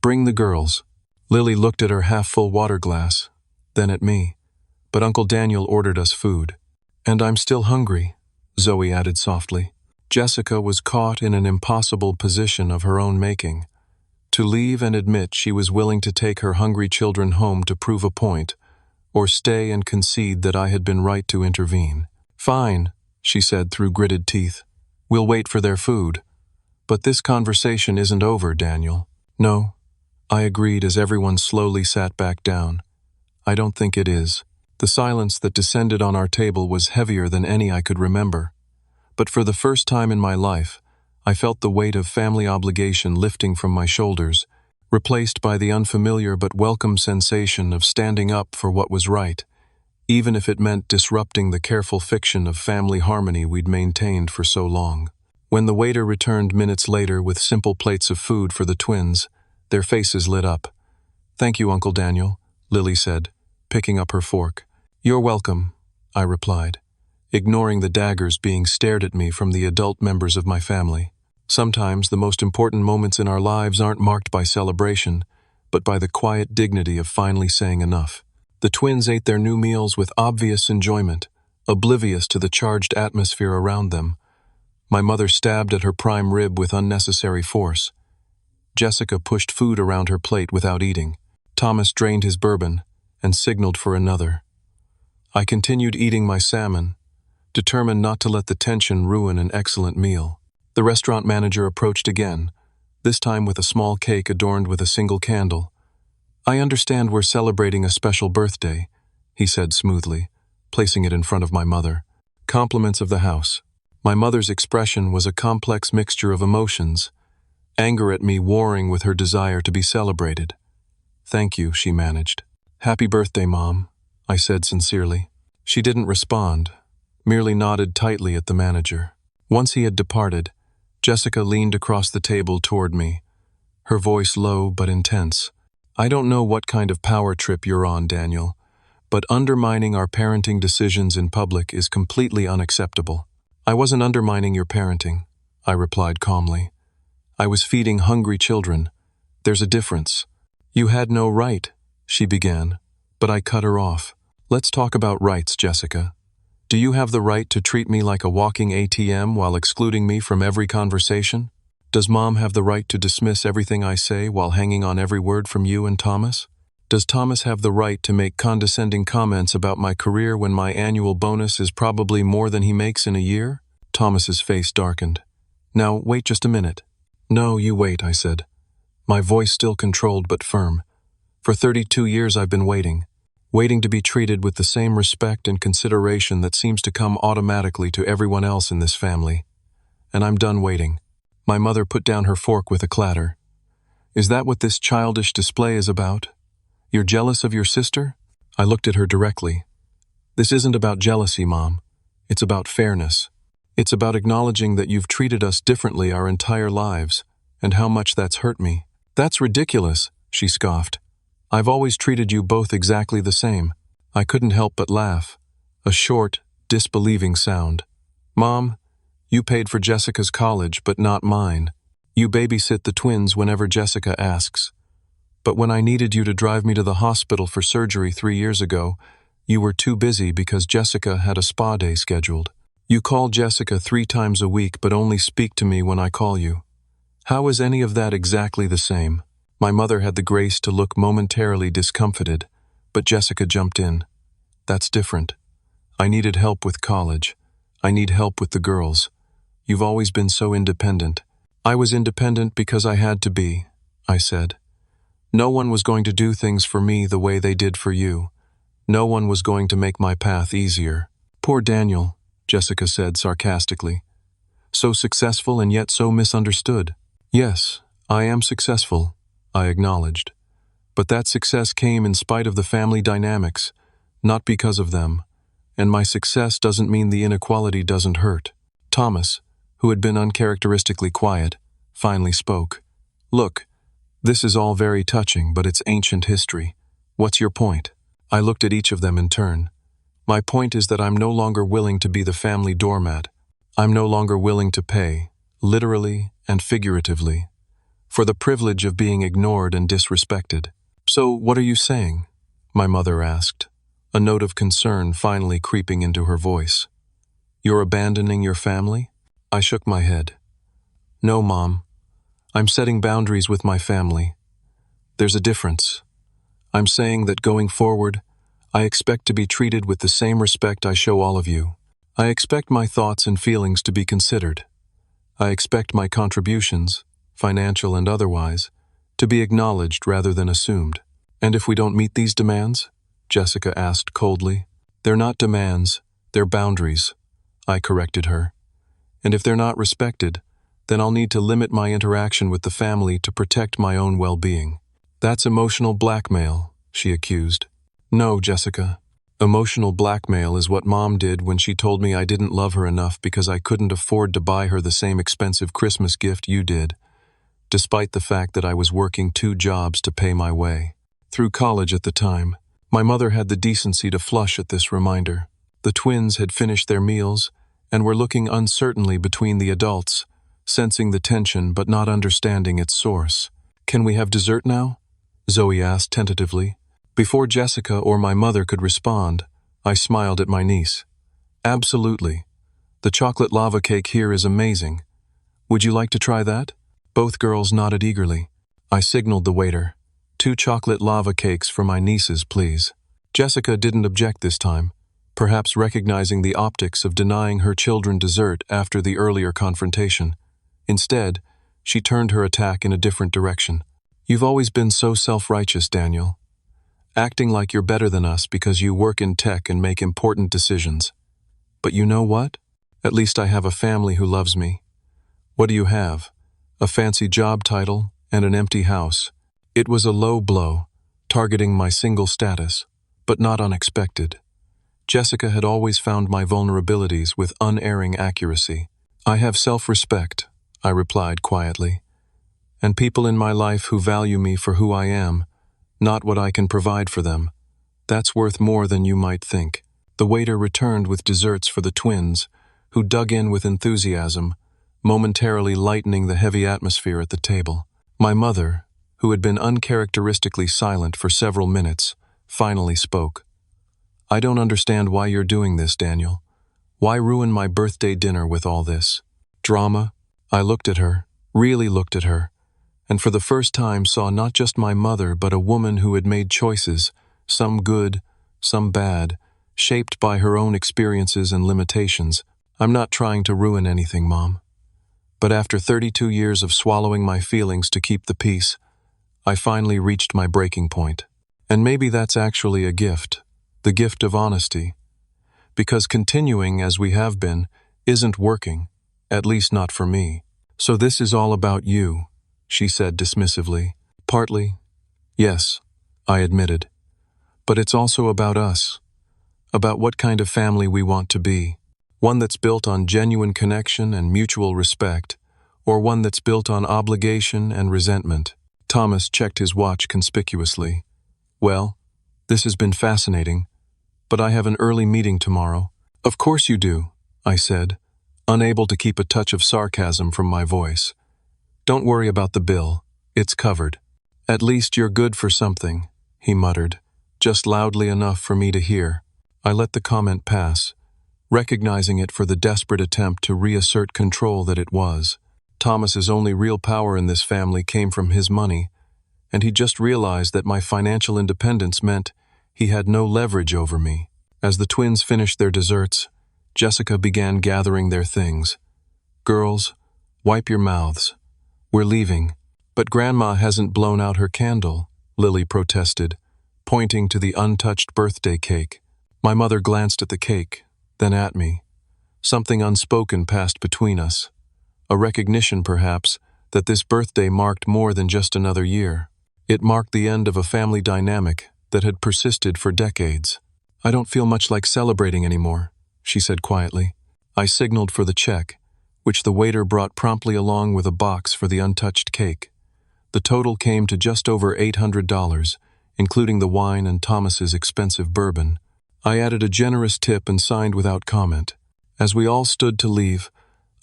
Bring the girls. Lily looked at her half-full water glass, then at me. But Uncle Daniel ordered us food. And I'm still hungry, Zoe added softly. Jessica was caught in an impossible position of her own making. To leave and admit she was willing to take her hungry children home to prove a point, or stay and concede that I had been right to intervene. Fine, she said through gritted teeth. We'll wait for their food. But this conversation isn't over, Daniel. No, I agreed as everyone slowly sat back down. I don't think it is. The silence that descended on our table was heavier than any I could remember. But for the first time in my life, I felt the weight of family obligation lifting from my shoulders, replaced by the unfamiliar but welcome sensation of standing up for what was right, even if it meant disrupting the careful fiction of family harmony we'd maintained for so long. When the waiter returned minutes later with simple plates of food for the twins, their faces lit up. Thank you, Uncle Daniel, Lily said, picking up her fork. You're welcome, I replied, ignoring the daggers being stared at me from the adult members of my family. Sometimes the most important moments in our lives aren't marked by celebration, but by the quiet dignity of finally saying enough. The twins ate their new meals with obvious enjoyment, oblivious to the charged atmosphere around them. My mother stabbed at her prime rib with unnecessary force. Jessica pushed food around her plate without eating. Thomas drained his bourbon and signaled for another. I continued eating my salmon, determined not to let the tension ruin an excellent meal. The restaurant manager approached again, this time with a small cake adorned with a single candle. I understand we're celebrating a special birthday, he said smoothly, placing it in front of my mother. Compliments of the house. My mother's expression was a complex mixture of emotions, anger at me warring with her desire to be celebrated. Thank you, she managed. Happy birthday, Mom, I said sincerely. She didn't respond, merely nodded tightly at the manager. Once he had departed, Jessica leaned across the table toward me, her voice low but intense. I don't know what kind of power trip you're on, Daniel, but undermining our parenting decisions in public is completely unacceptable. I wasn't undermining your parenting, I replied calmly. I was feeding hungry children. There's a difference. You had no right, she began, but I cut her off. Let's talk about rights, Jessica. Do you have the right to treat me like a walking ATM while excluding me from every conversation? Does Mom have the right to dismiss everything I say while hanging on every word from you and Thomas? Does Thomas have the right to make condescending comments about my career when my annual bonus is probably more than he makes in a year? Thomas's face darkened. Now, wait just a minute. No, you wait, I said, my voice still controlled but firm. For 32 years I've been waiting to be treated with the same respect and consideration that seems to come automatically to everyone else in this family. And I'm done waiting. My mother put down her fork with a clatter. Is that what this childish display is about? You're jealous of your sister? I looked at her directly. This isn't about jealousy, Mom. It's about fairness. It's about acknowledging that you've treated us differently our entire lives, and how much that's hurt me. That's ridiculous, she scoffed. I've always treated you both exactly the same. I couldn't help but laugh, a short, disbelieving sound. Mom, you paid for Jessica's college, but not mine. You babysit the twins whenever Jessica asks. But when I needed you to drive me to the hospital for surgery 3 years ago, you were too busy because Jessica had a spa day scheduled. You call Jessica 3 times a week but only speak to me when I call you. How is any of that exactly the same? My mother had the grace to look momentarily discomfited, but Jessica jumped in. That's different. I needed help with college. I need help with the girls. You've always been so independent." "I was independent because I had to be," I said. "No one was going to do things for me the way they did for you. No one was going to make my path easier." "Poor Daniel," Jessica said sarcastically. "So successful and yet so misunderstood." "Yes, I am successful," I acknowledged. "But that success came in spite of the family dynamics, not because of them. And my success doesn't mean the inequality doesn't hurt." Thomas, who had been uncharacteristically quiet, finally spoke. "Look, this is all very touching, but it's ancient history. What's your point?" I looked at each of them in turn. "My point is that I'm no longer willing to be the family doormat. I'm no longer willing to pay, literally and figuratively, for the privilege of being ignored and disrespected." "So what are you saying?" my mother asked, a note of concern finally creeping into her voice. "You're abandoning your family?" I shook my head. "No, Mom. I'm setting boundaries with my family. There's a difference. I'm saying that going forward, I expect to be treated with the same respect I show all of you. I expect my thoughts and feelings to be considered. I expect my contributions, financial and otherwise, to be acknowledged rather than assumed." "And if we don't meet these demands?" Jessica asked coldly. "They're not demands, they're boundaries," I corrected her. "And if they're not respected, then I'll need to limit my interaction with the family to protect my own well-being." "That's emotional blackmail," she accused. "No, Jessica. Emotional blackmail is what Mom did when she told me I didn't love her enough because I couldn't afford to buy her the same expensive Christmas gift you did, despite the fact that I was working 2 jobs to pay my way through college at the time." My mother had the decency to flush at this reminder. The twins had finished their meals and were looking uncertainly between the adults, sensing the tension but not understanding its source. "Can we have dessert now?" Zoe asked tentatively. Before Jessica or my mother could respond, I smiled at my niece. "Absolutely. The chocolate lava cake here is amazing. Would you like to try that?" Both girls nodded eagerly. I signaled the waiter. 2 chocolate lava cakes for my nieces, please." Jessica didn't object this time, perhaps recognizing the optics of denying her children dessert after the earlier confrontation. Instead, she turned her attack in a different direction. "You've always been so self-righteous, Daniel. Acting like you're better than us because you work in tech and make important decisions. But you know what? At least I have a family who loves me. What do you have? A fancy job title and an empty house." It was a low blow, targeting my single status, but not unexpected. Jessica had always found my vulnerabilities with unerring accuracy. "I have self-respect," I replied quietly, "and people in my life who value me for who I am, not what I can provide for them. That's worth more than you might think." The waiter returned with desserts for the twins, who dug in with enthusiasm, momentarily lightening the heavy atmosphere at the table. My mother, who had been uncharacteristically silent for several minutes, finally spoke. "I don't understand why you're doing this, Daniel. Why ruin my birthday dinner with all this drama?" I looked at her, really looked at her, and for the first time saw not just my mother but a woman who had made choices, some good, some bad, shaped by her own experiences and limitations. "I'm not trying to ruin anything, Mom. But after 32 years of swallowing my feelings to keep the peace, I finally reached my breaking point. And maybe that's actually a gift, the gift of honesty. Because continuing as we have been isn't working, at least not for me. So this is all about you," she said dismissively. "Partly, yes," I admitted. "But it's also about us, about what kind of family we want to be. One that's built on genuine connection and mutual respect, or one that's built on obligation and resentment." Thomas checked his watch conspicuously. "Well, this has been fascinating, but I have an early meeting tomorrow." "Of course you do," I said, unable to keep a touch of sarcasm from my voice. "Don't worry about the bill. It's covered." "At least you're good for something," he muttered, just loudly enough for me to hear. I let the comment pass, recognizing it for the desperate attempt to reassert control that it was. Thomas's only real power in this family came from his money, and he just realized that my financial independence meant he had no leverage over me. As the twins finished their desserts, Jessica began gathering their things. Girls, wipe your mouths. We're leaving. But Grandma hasn't blown out her candle, Lily protested, pointing to the untouched birthday cake. My mother glanced at the cake, then at me. Something unspoken passed between us. A recognition, perhaps, that this birthday marked more than just another year. It marked the end of a family dynamic that had persisted for decades. I don't feel much like celebrating anymore, she said quietly. I signaled for the check, which the waiter brought promptly along with a box for the untouched cake. The total came to just over $800, including the wine and Thomas's expensive bourbon. I added a generous tip and signed without comment. As we all stood to leave,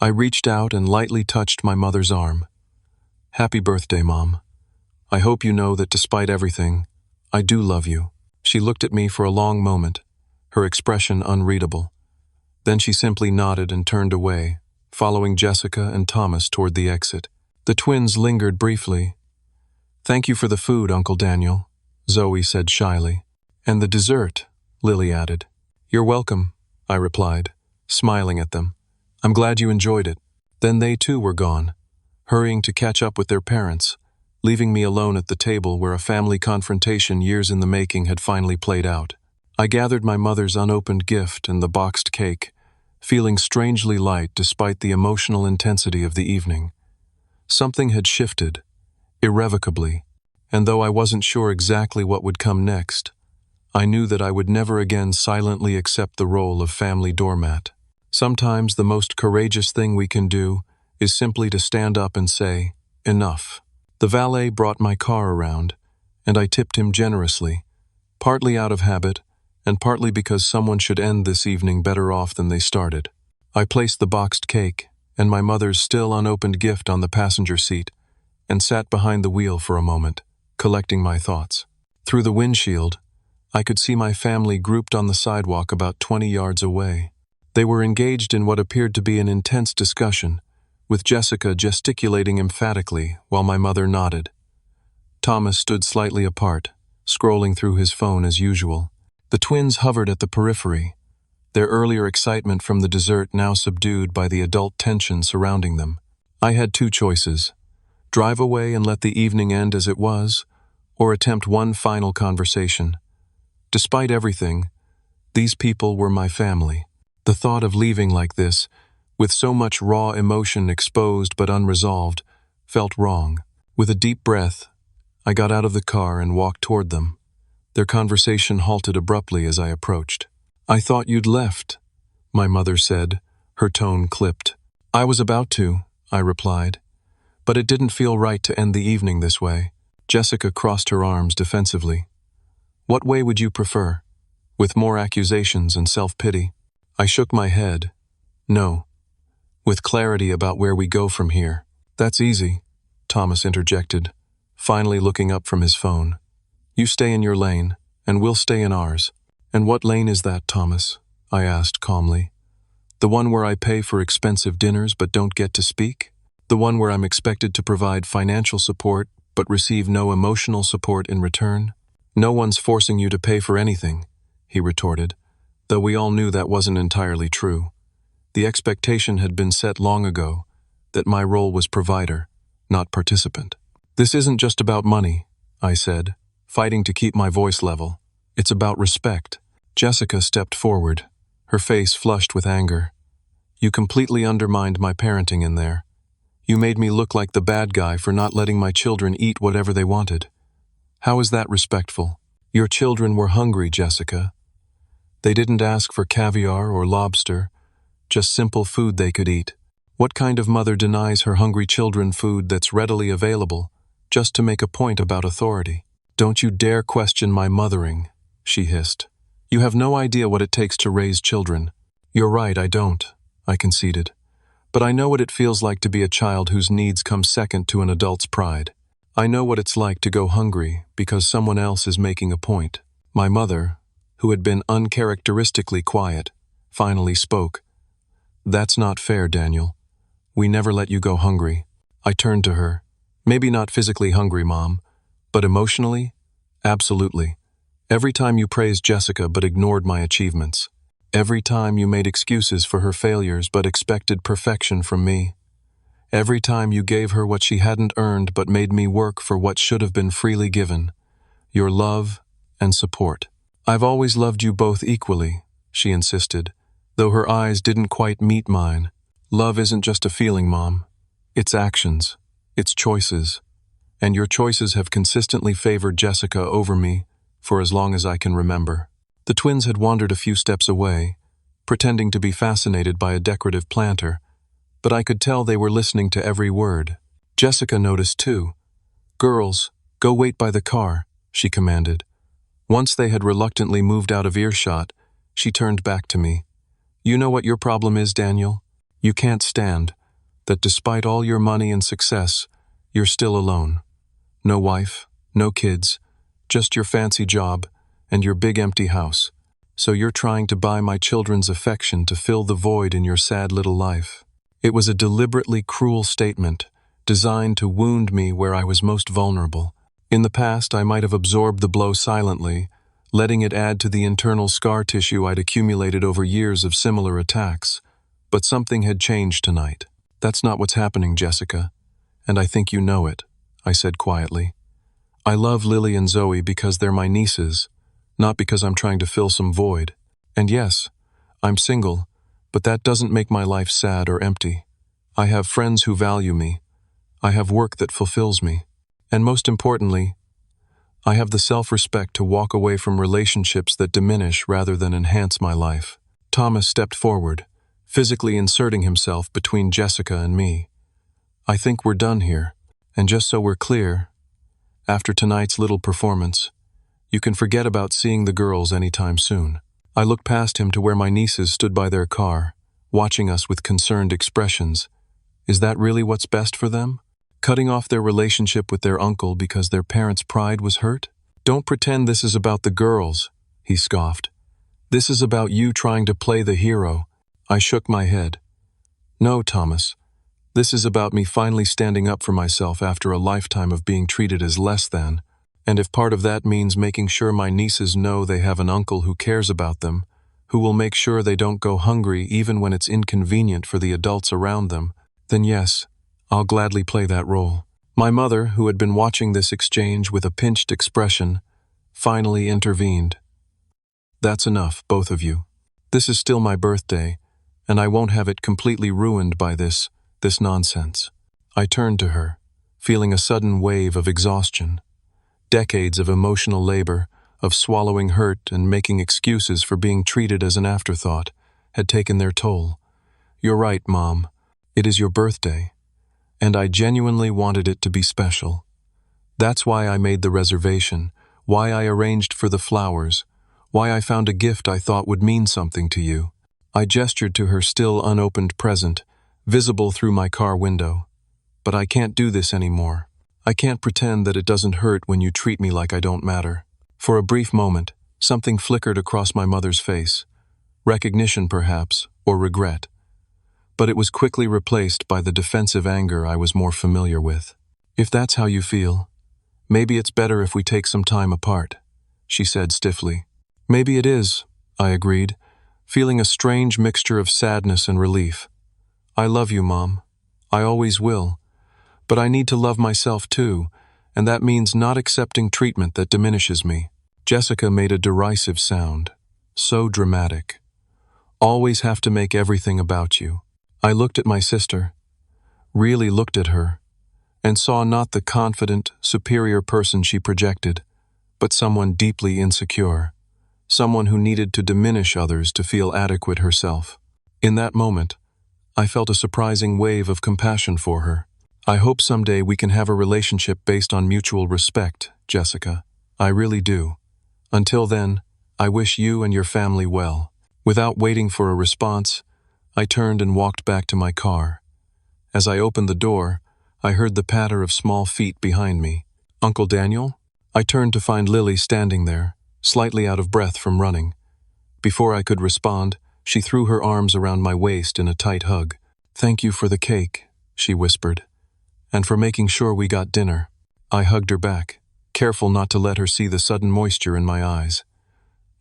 I reached out and lightly touched my mother's arm. Happy birthday, Mom. I hope you know that despite everything, I do love you. She looked at me for a long moment, her expression unreadable. Then she simply nodded and turned away, following Jessica and Thomas toward the exit. The twins lingered briefly. Thank you for the food, Uncle Daniel, Zoe said shyly. And the dessert, Lily added. You're welcome, I replied, smiling at them. I'm glad you enjoyed it. Then they too were gone, hurrying to catch up with their parents, leaving me alone at the table where a family confrontation years in the making had finally played out. I gathered my mother's unopened gift and the boxed cake, feeling strangely light despite the emotional intensity of the evening. Something had shifted, irrevocably, and though I wasn't sure exactly what would come next, I knew that I would never again silently accept the role of family doormat. Sometimes the most courageous thing we can do is simply to stand up and say, enough. The valet brought my car around, and I tipped him generously, partly out of habit, and partly because someone should end this evening better off than they started. I placed the boxed cake and my mother's still unopened gift on the passenger seat and sat behind the wheel for a moment, collecting my thoughts. Through the windshield, I could see my family grouped on the sidewalk about 20 yards away. They were engaged in what appeared to be an intense discussion, with Jessica gesticulating emphatically while my mother nodded. Thomas stood slightly apart, scrolling through his phone as usual. The twins hovered at the periphery, their earlier excitement from the dessert now subdued by the adult tension surrounding them. I had two choices: drive away and let the evening end as it was, or attempt one final conversation. Despite everything, these people were my family. The thought of leaving like this, with so much raw emotion exposed but unresolved, felt wrong. With a deep breath, I got out of the car and walked toward them. Their conversation halted abruptly as I approached. I thought you'd left, my mother said, her tone clipped. I was about to, I replied, but it didn't feel right to end the evening this way. Jessica crossed her arms defensively. What way would you prefer? With more accusations and self-pity? I shook my head. No. With clarity about where we go from here. That's easy, Thomas interjected, finally looking up from his phone. You stay in your lane, and we'll stay in ours. And what lane is that, Thomas? I asked calmly. The one where I pay for expensive dinners but don't get to speak? The one where I'm expected to provide financial support but receive no emotional support in return? No one's forcing you to pay for anything, he retorted, though we all knew that wasn't entirely true. The expectation had been set long ago that my role was provider, not participant. This isn't just about money, I said, fighting to keep my voice level. It's about respect. Jessica stepped forward, her face flushed with anger. You completely undermined my parenting in there. You made me look like the bad guy for not letting my children eat whatever they wanted. How is that respectful? Your children were hungry, Jessica. They didn't ask for caviar or lobster, just simple food they could eat. What kind of mother denies her hungry children food that's readily available, just to make a point about authority? Don't you dare question my mothering, she hissed. You have no idea what it takes to raise children. You're right, I don't, I conceded. But I know what it feels like to be a child whose needs come second to an adult's pride. I know what it's like to go hungry because someone else is making a point. My mother, who had been uncharacteristically quiet, finally spoke. That's not fair, Daniel. We never let you go hungry. I turned to her. Maybe not physically hungry, Mom, but emotionally? Absolutely. Every time you praised Jessica but ignored my achievements. Every time you made excuses for her failures but expected perfection from me. Every time you gave her what she hadn't earned but made me work for what should have been freely given. Your love and support. I've always loved you both equally, she insisted, though her eyes didn't quite meet mine. Love isn't just a feeling, Mom. It's actions. It's choices. And your choices have consistently favored Jessica over me for as long as I can remember. The twins had wandered a few steps away, pretending to be fascinated by a decorative planter, but I could tell they were listening to every word. Jessica noticed too. "Girls, go wait by the car," she commanded. Once they had reluctantly moved out of earshot, she turned back to me. "You know what your problem is, Daniel? You can't stand that despite all your money and success, you're still alone. No wife, no kids, just your fancy job and your big empty house. So you're trying to buy my children's affection to fill the void in your sad little life." It was a deliberately cruel statement, designed to wound me where I was most vulnerable. In the past, I might have absorbed the blow silently, letting it add to the internal scar tissue I'd accumulated over years of similar attacks. But something had changed tonight. "That's not what's happening, Jessica, and I think you know it," I said quietly. "I love Lily and Zoe because they're my nieces, not because I'm trying to fill some void. And yes, I'm single, but that doesn't make my life sad or empty. I have friends who value me. I have work that fulfills me. And most importantly, I have the self-respect to walk away from relationships that diminish rather than enhance my life." Thomas stepped forward, physically inserting himself between Jessica and me. "I think we're done here. And just so we're clear, after tonight's little performance, you can forget about seeing the girls anytime soon." I looked past him to where my nieces stood by their car, watching us with concerned expressions. Is that really what's best for them? Cutting off their relationship with their uncle because their parents' pride was hurt? "Don't pretend this is about the girls," he scoffed. "This is about you trying to play the hero." I shook my head. "No, Thomas. This is about me finally standing up for myself after a lifetime of being treated as less than. And if part of that means making sure my nieces know they have an uncle who cares about them, who will make sure they don't go hungry even when it's inconvenient for the adults around them, then yes, I'll gladly play that role." My mother, who had been watching this exchange with a pinched expression, finally intervened. "That's enough, both of you. This is still my birthday, and I won't have it completely ruined by this nonsense." I turned to her, feeling a sudden wave of exhaustion. Decades of emotional labor, of swallowing hurt and making excuses for being treated as an afterthought, had taken their toll. "You're right, Mom. It is your birthday, and I genuinely wanted it to be special. That's why I made the reservation, why I arranged for the flowers, why I found a gift I thought would mean something to you." I gestured to her still unopened present, visible through my car window. "But I can't do this anymore. I can't pretend that it doesn't hurt when you treat me like I don't matter." For a brief moment, something flickered across my mother's face. Recognition, perhaps, or regret. But it was quickly replaced by the defensive anger I was more familiar with. "If that's how you feel, maybe it's better if we take some time apart," she said stiffly. "Maybe it is," I agreed, feeling a strange mixture of sadness and relief. "I love you, Mom. I always will. But I need to love myself too, and that means not accepting treatment that diminishes me." Jessica made a derisive sound. So dramatic. "Always have to make everything about you." I looked at my sister, really looked at her, and saw not the confident, superior person she projected, but someone deeply insecure, someone who needed to diminish others to feel adequate herself. In that moment, I felt a surprising wave of compassion for her. "I hope someday we can have a relationship based on mutual respect, Jessica. I really do. Until then, I wish you and your family well." Without waiting for a response, I turned and walked back to my car. As I opened the door, I heard the patter of small feet behind me. "Uncle Daniel?" I turned to find Lily standing there, slightly out of breath from running. Before I could respond, she threw her arms around my waist in a tight hug. "Thank you for the cake," she whispered, "and for making sure we got dinner." I hugged her back, careful not to let her see the sudden moisture in my eyes.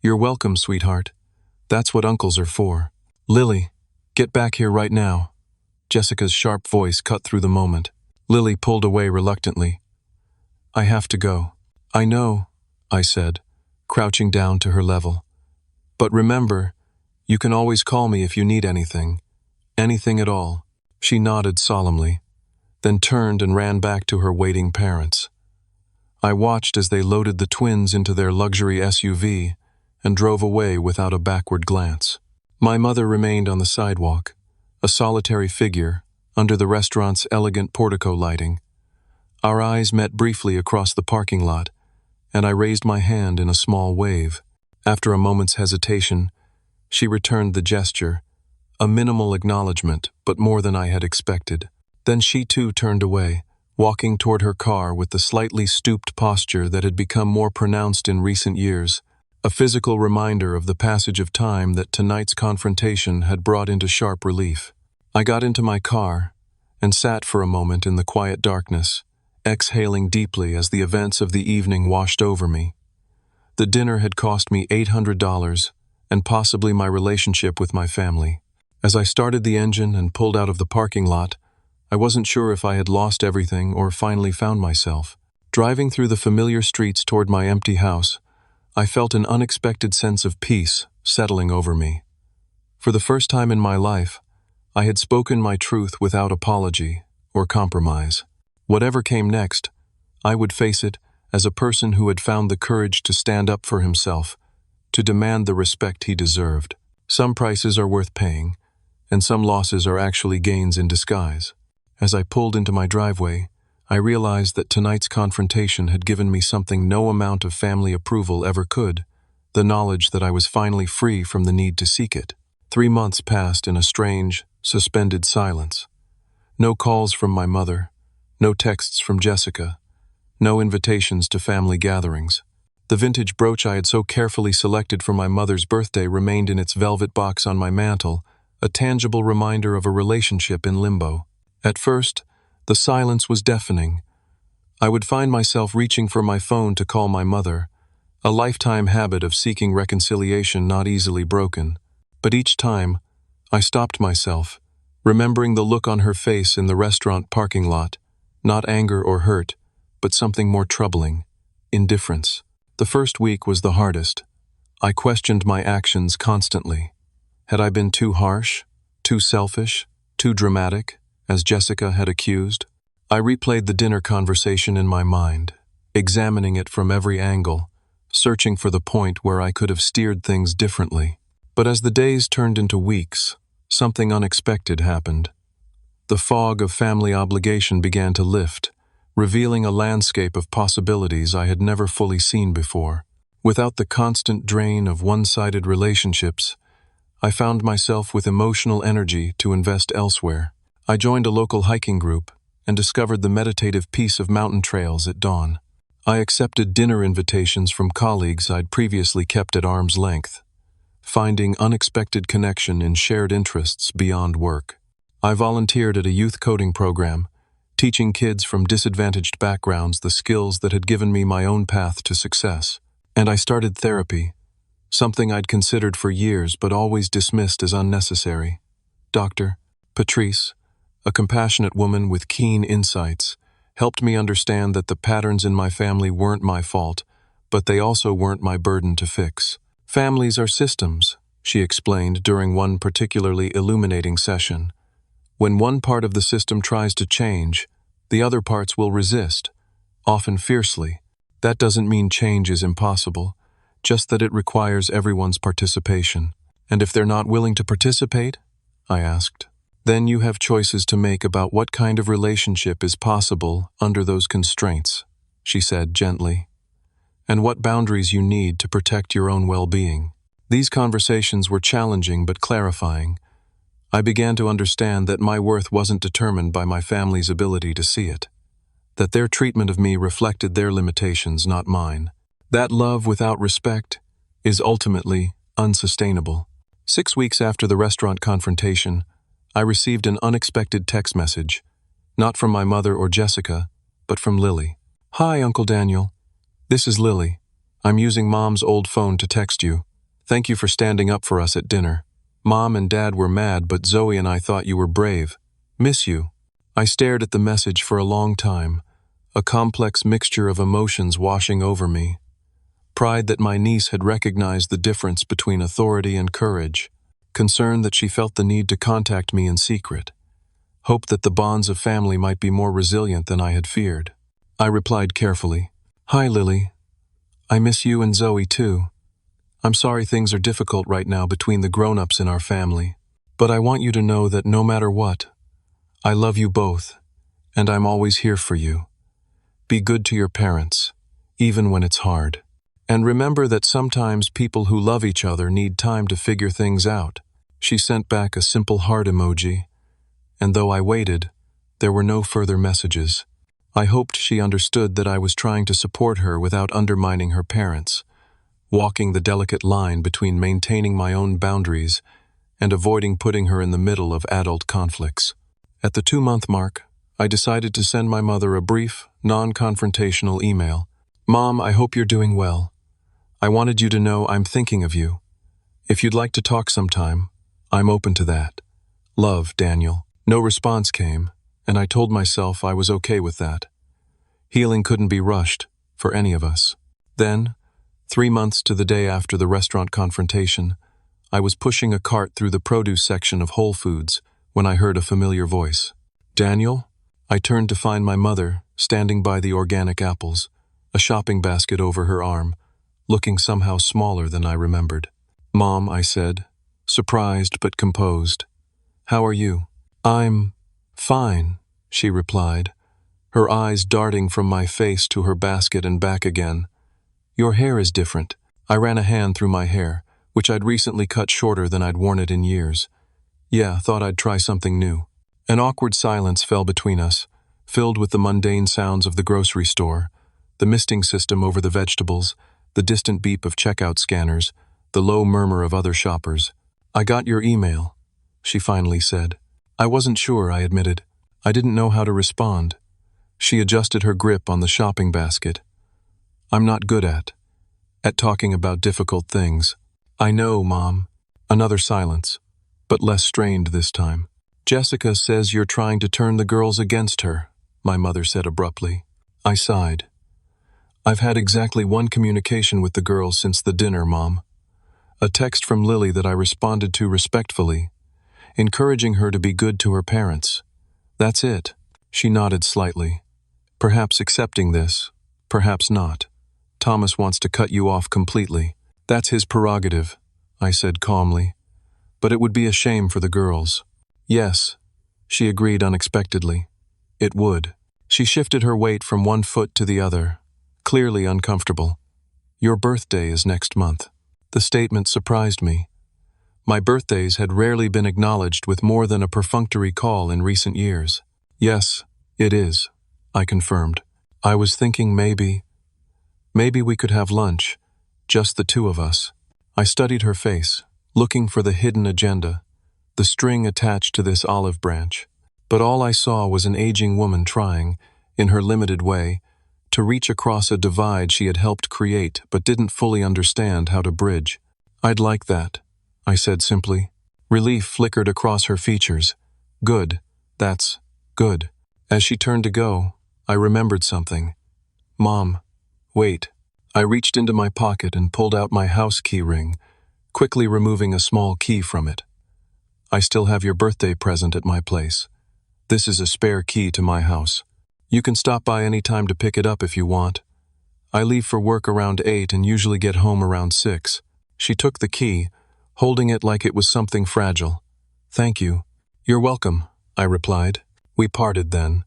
"You're welcome, sweetheart. That's what uncles are for. Lily, get back here right now. Jessica's sharp voice cut through the moment. Lily pulled away reluctantly. I have to go. I know, I said, crouching down to her level. But remember, you can always call me if you need anything. Anything at all. She nodded solemnly, then turned and ran back to her waiting parents. I watched as they loaded the twins into their luxury SUV and drove away without a backward glance. My mother remained on the sidewalk, a solitary figure, under the restaurant's elegant portico lighting. Our eyes met briefly across the parking lot, and I raised my hand in a small wave. After a moment's hesitation, she returned the gesture, a minimal acknowledgement, but more than I had expected. Then she too turned away, walking toward her car with the slightly stooped posture that had become more pronounced in recent years, a physical reminder of the passage of time that tonight's confrontation had brought into sharp relief. I got into my car and sat for a moment in the quiet darkness, exhaling deeply as the events of the evening washed over me. The dinner had cost me $800 and possibly my relationship with my family. As I started the engine and pulled out of the parking lot, I wasn't sure if I had lost everything or finally found myself. Driving through the familiar streets toward my empty house, I felt an unexpected sense of peace settling over me. For the first time in my life, I had spoken my truth without apology or compromise. Whatever came next, I would face it as a person who had found the courage to stand up for himself, to demand the respect he deserved. Some prices are worth paying, and some losses are actually gains in disguise. As I pulled into my driveway, I realized that tonight's confrontation had given me something no amount of family approval ever could, the knowledge that I was finally free from the need to seek it. 3 months passed in a strange, suspended silence. No calls from my mother, no texts from Jessica, no invitations to family gatherings. The vintage brooch I had so carefully selected for my mother's birthday remained in its velvet box on my mantel, a tangible reminder of a relationship in limbo. At first, the silence was deafening. I would find myself reaching for my phone to call my mother, a lifetime habit of seeking reconciliation not easily broken. But each time, I stopped myself, remembering the look on her face in the restaurant parking lot, not anger or hurt, but something more troubling, indifference. The first week was the hardest. I questioned my actions constantly. Had I been too harsh, too selfish, too dramatic, as Jessica had accused? I replayed the dinner conversation in my mind, examining it from every angle, searching for the point where I could have steered things differently. But as the days turned into weeks, something unexpected happened. The fog of family obligation began to lift, revealing a landscape of possibilities I had never fully seen before. Without the constant drain of one-sided relationships, I found myself with emotional energy to invest elsewhere. I joined a local hiking group and discovered the meditative peace of mountain trails at dawn. I accepted dinner invitations from colleagues I'd previously kept at arm's length, finding unexpected connection in shared interests beyond work. I volunteered at a youth coding program, teaching kids from disadvantaged backgrounds the skills that had given me my own path to success. And I started therapy, something I'd considered for years but always dismissed as unnecessary. Dr. Patrice, a compassionate woman with keen insights, helped me understand that the patterns in my family weren't my fault, but they also weren't my burden to fix. Families are systems, she explained during one particularly illuminating session. When one part of the system tries to change, the other parts will resist, often fiercely. That doesn't mean change is impossible, just that it requires everyone's participation. And if they're not willing to participate? I asked. Then you have choices to make about what kind of relationship is possible under those constraints, she said gently, and what boundaries you need to protect your own well-being. These conversations were challenging but clarifying. I began to understand that my worth wasn't determined by my family's ability to see it, that their treatment of me reflected their limitations, not mine. That love without respect is ultimately unsustainable. 6 weeks after the restaurant confrontation, I received an unexpected text message, not from my mother or Jessica, but from Lily. Hi, Uncle Daniel. This is Lily. I'm using Mom's old phone to text you. Thank you for standing up for us at dinner. Mom and Dad were mad, but Zoe and I thought you were brave. Miss you." I stared at the message for a long time, a complex mixture of emotions washing over me. Pride that my niece had recognized the difference between authority and courage, concern that she felt the need to contact me in secret, hope that the bonds of family might be more resilient than I had feared. I replied carefully, "Hi, Lily. I miss you and Zoe too. I'm sorry things are difficult right now between the grown-ups in our family, but I want you to know that no matter what, I love you both, and I'm always here for you. Be good to your parents, even when it's hard. And remember that sometimes people who love each other need time to figure things out." She sent back a simple heart emoji, and though I waited, there were no further messages. I hoped she understood that I was trying to support her without undermining her parents, walking the delicate line between maintaining my own boundaries and avoiding putting her in the middle of adult conflicts. At the 2-month mark, I decided to send my mother a brief, non-confrontational email. "Mom, I hope you're doing well. I wanted you to know I'm thinking of you. If you'd like to talk sometime, I'm open to that. Love, Daniel." No response came, and I told myself I was okay with that. Healing couldn't be rushed, for any of us. Then, 3 months to the day after the restaurant confrontation, I was pushing a cart through the produce section of Whole Foods when I heard a familiar voice. "Daniel?" I turned to find my mother, standing by the organic apples, a shopping basket over her arm, looking somehow smaller than I remembered. "Mom," I said, surprised but composed. "How are you?" "I'm fine," she replied, her eyes darting from my face to her basket and back again. "Your hair is different." I ran a hand through my hair, which I'd recently cut shorter than I'd worn it in years. "Yeah, thought I'd try something new." An awkward silence fell between us, filled with the mundane sounds of the grocery store, the misting system over the vegetables, the distant beep of checkout scanners, the low murmur of other shoppers. "I got your email," she finally said. "I wasn't sure," I admitted. "I didn't know how to respond." She adjusted her grip on the shopping basket. "I'm not good at talking about difficult things." "I know, Mom." Another silence, but less strained this time. "Jessica says you're trying to turn the girls against her," my mother said abruptly. I sighed. "I've had exactly one communication with the girls since the dinner, Mom. A text from Lily that I responded to respectfully, encouraging her to be good to her parents. That's it." She nodded slightly. "Perhaps accepting this, perhaps not. Thomas wants to cut you off completely. That's his prerogative," I said calmly. "But it would be a shame for the girls." "Yes," she agreed unexpectedly. "It would." She shifted her weight from one foot to the other, clearly uncomfortable. "Your birthday is next month." The statement surprised me. My birthdays had rarely been acknowledged with more than a perfunctory call in recent years. "Yes, it is," I confirmed. "I was thinking maybe we could have lunch, just the two of us." I studied her face, looking for the hidden agenda, the string attached to this olive branch. But all I saw was an aging woman trying, in her limited way, to reach across a divide she had helped create but didn't fully understand how to bridge. "I'd like that," I said simply. Relief flickered across her features. "Good. That's good." As she turned to go, I remembered something. "Mom, wait." I reached into my pocket and pulled out my house key ring, quickly removing a small key from it. "I still have your birthday present at my place. This is a spare key to my house. You can stop by any time to pick it up if you want. I leave for work around 8 and usually get home around 6. She took the key, holding it like it was something fragile. "Thank you." "You're welcome," I replied. We parted then,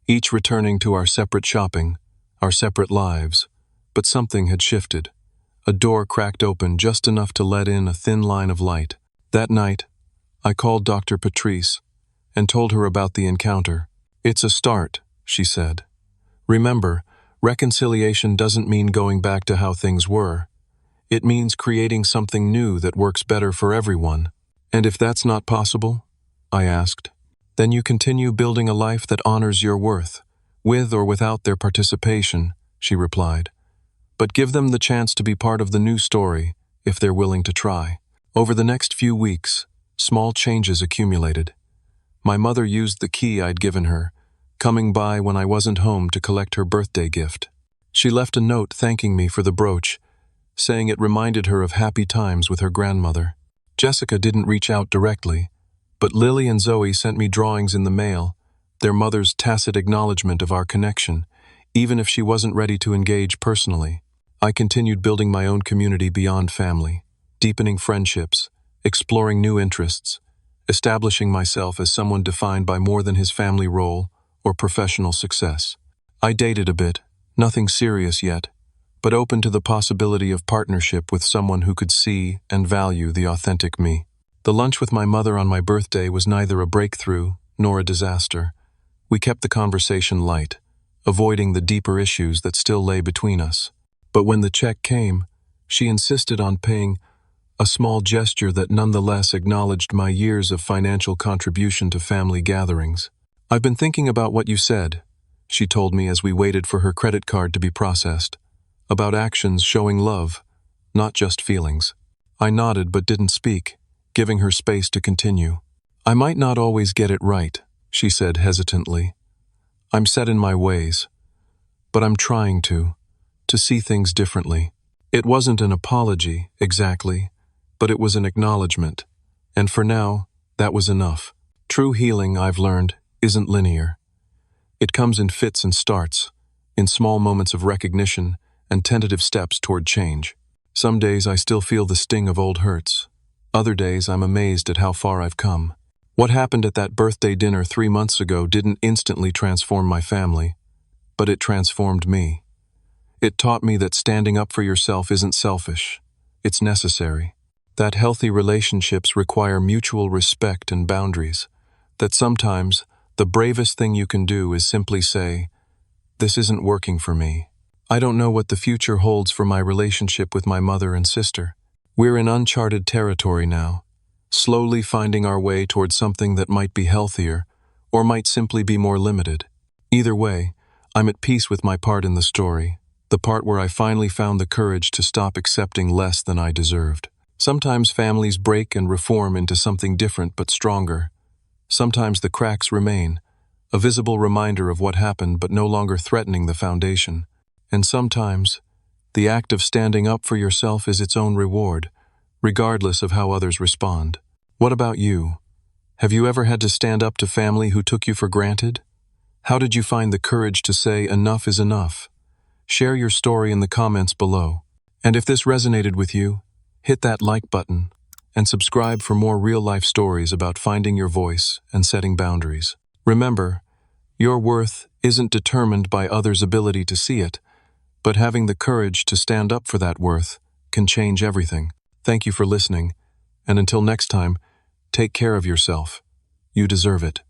each returning to our separate shopping, our separate lives. But something had shifted. A door cracked open just enough to let in a thin line of light. That night, I called Dr. Patrice and told her about the encounter. "It's a start," she said. "Remember, reconciliation doesn't mean going back to how things were. It means creating something new that works better for everyone." "And if that's not possible?" I asked. "Then you continue building a life that honors your worth, with or without their participation," she replied. "But give them the chance to be part of the new story, if they're willing to try. Over the next few weeks, small changes accumulated. My mother used the key I'd given her, coming by when I wasn't home to collect her birthday gift. She left a note thanking me for the brooch, saying it reminded her of happy times with her grandmother. Jessica didn't reach out directly, but Lily and Zoe sent me drawings in the mail, their mother's tacit acknowledgement of our connection, even if she wasn't ready to engage personally. I continued building my own community beyond family, deepening friendships, exploring new interests, establishing myself as someone defined by more than his family role or professional success. I dated a bit, nothing serious yet, but open to the possibility of partnership with someone who could see and value the authentic me. The lunch with my mother on my birthday was neither a breakthrough nor a disaster. We kept the conversation light, avoiding the deeper issues that still lay between us. But when the check came, she insisted on paying, a small gesture that nonetheless acknowledged my years of financial contribution to family gatherings. "I've been thinking about what you said," she told me as we waited for her credit card to be processed, "about actions showing love, not just feelings." I nodded but didn't speak, giving her space to continue. "I might not always get it right," she said hesitantly. "I'm set in my ways, but I'm trying to see things differently." It wasn't an apology, exactly, but it was an acknowledgement, and for now, that was enough. True healing, I've learned, isn't linear. It comes in fits and starts, in small moments of recognition and tentative steps toward change. Some days I still feel the sting of old hurts. Other days I'm amazed at how far I've come. What happened at that birthday dinner 3 months ago didn't instantly transform my family, but it transformed me. It taught me that standing up for yourself isn't selfish, it's necessary. That healthy relationships require mutual respect and boundaries. That sometimes the bravest thing you can do is simply say, "This isn't working for me." I don't know what the future holds for my relationship with my mother and sister. We're in uncharted territory now, slowly finding our way towards something that might be healthier or might simply be more limited. Either way, I'm at peace with my part in the story, the part where I finally found the courage to stop accepting less than I deserved. Sometimes families break and reform into something different but stronger. Sometimes the cracks remain, a visible reminder of what happened but no longer threatening the foundation. And sometimes, the act of standing up for yourself is its own reward, regardless of how others respond. What about you? Have you ever had to stand up to family who took you for granted? How did you find the courage to say enough is enough? Share your story in the comments below. And if this resonated with you, hit that like button and subscribe for more real-life stories about finding your voice and setting boundaries. Remember, your worth isn't determined by others' ability to see it, but having the courage to stand up for that worth can change everything. Thank you for listening, and until next time, take care of yourself. You deserve it.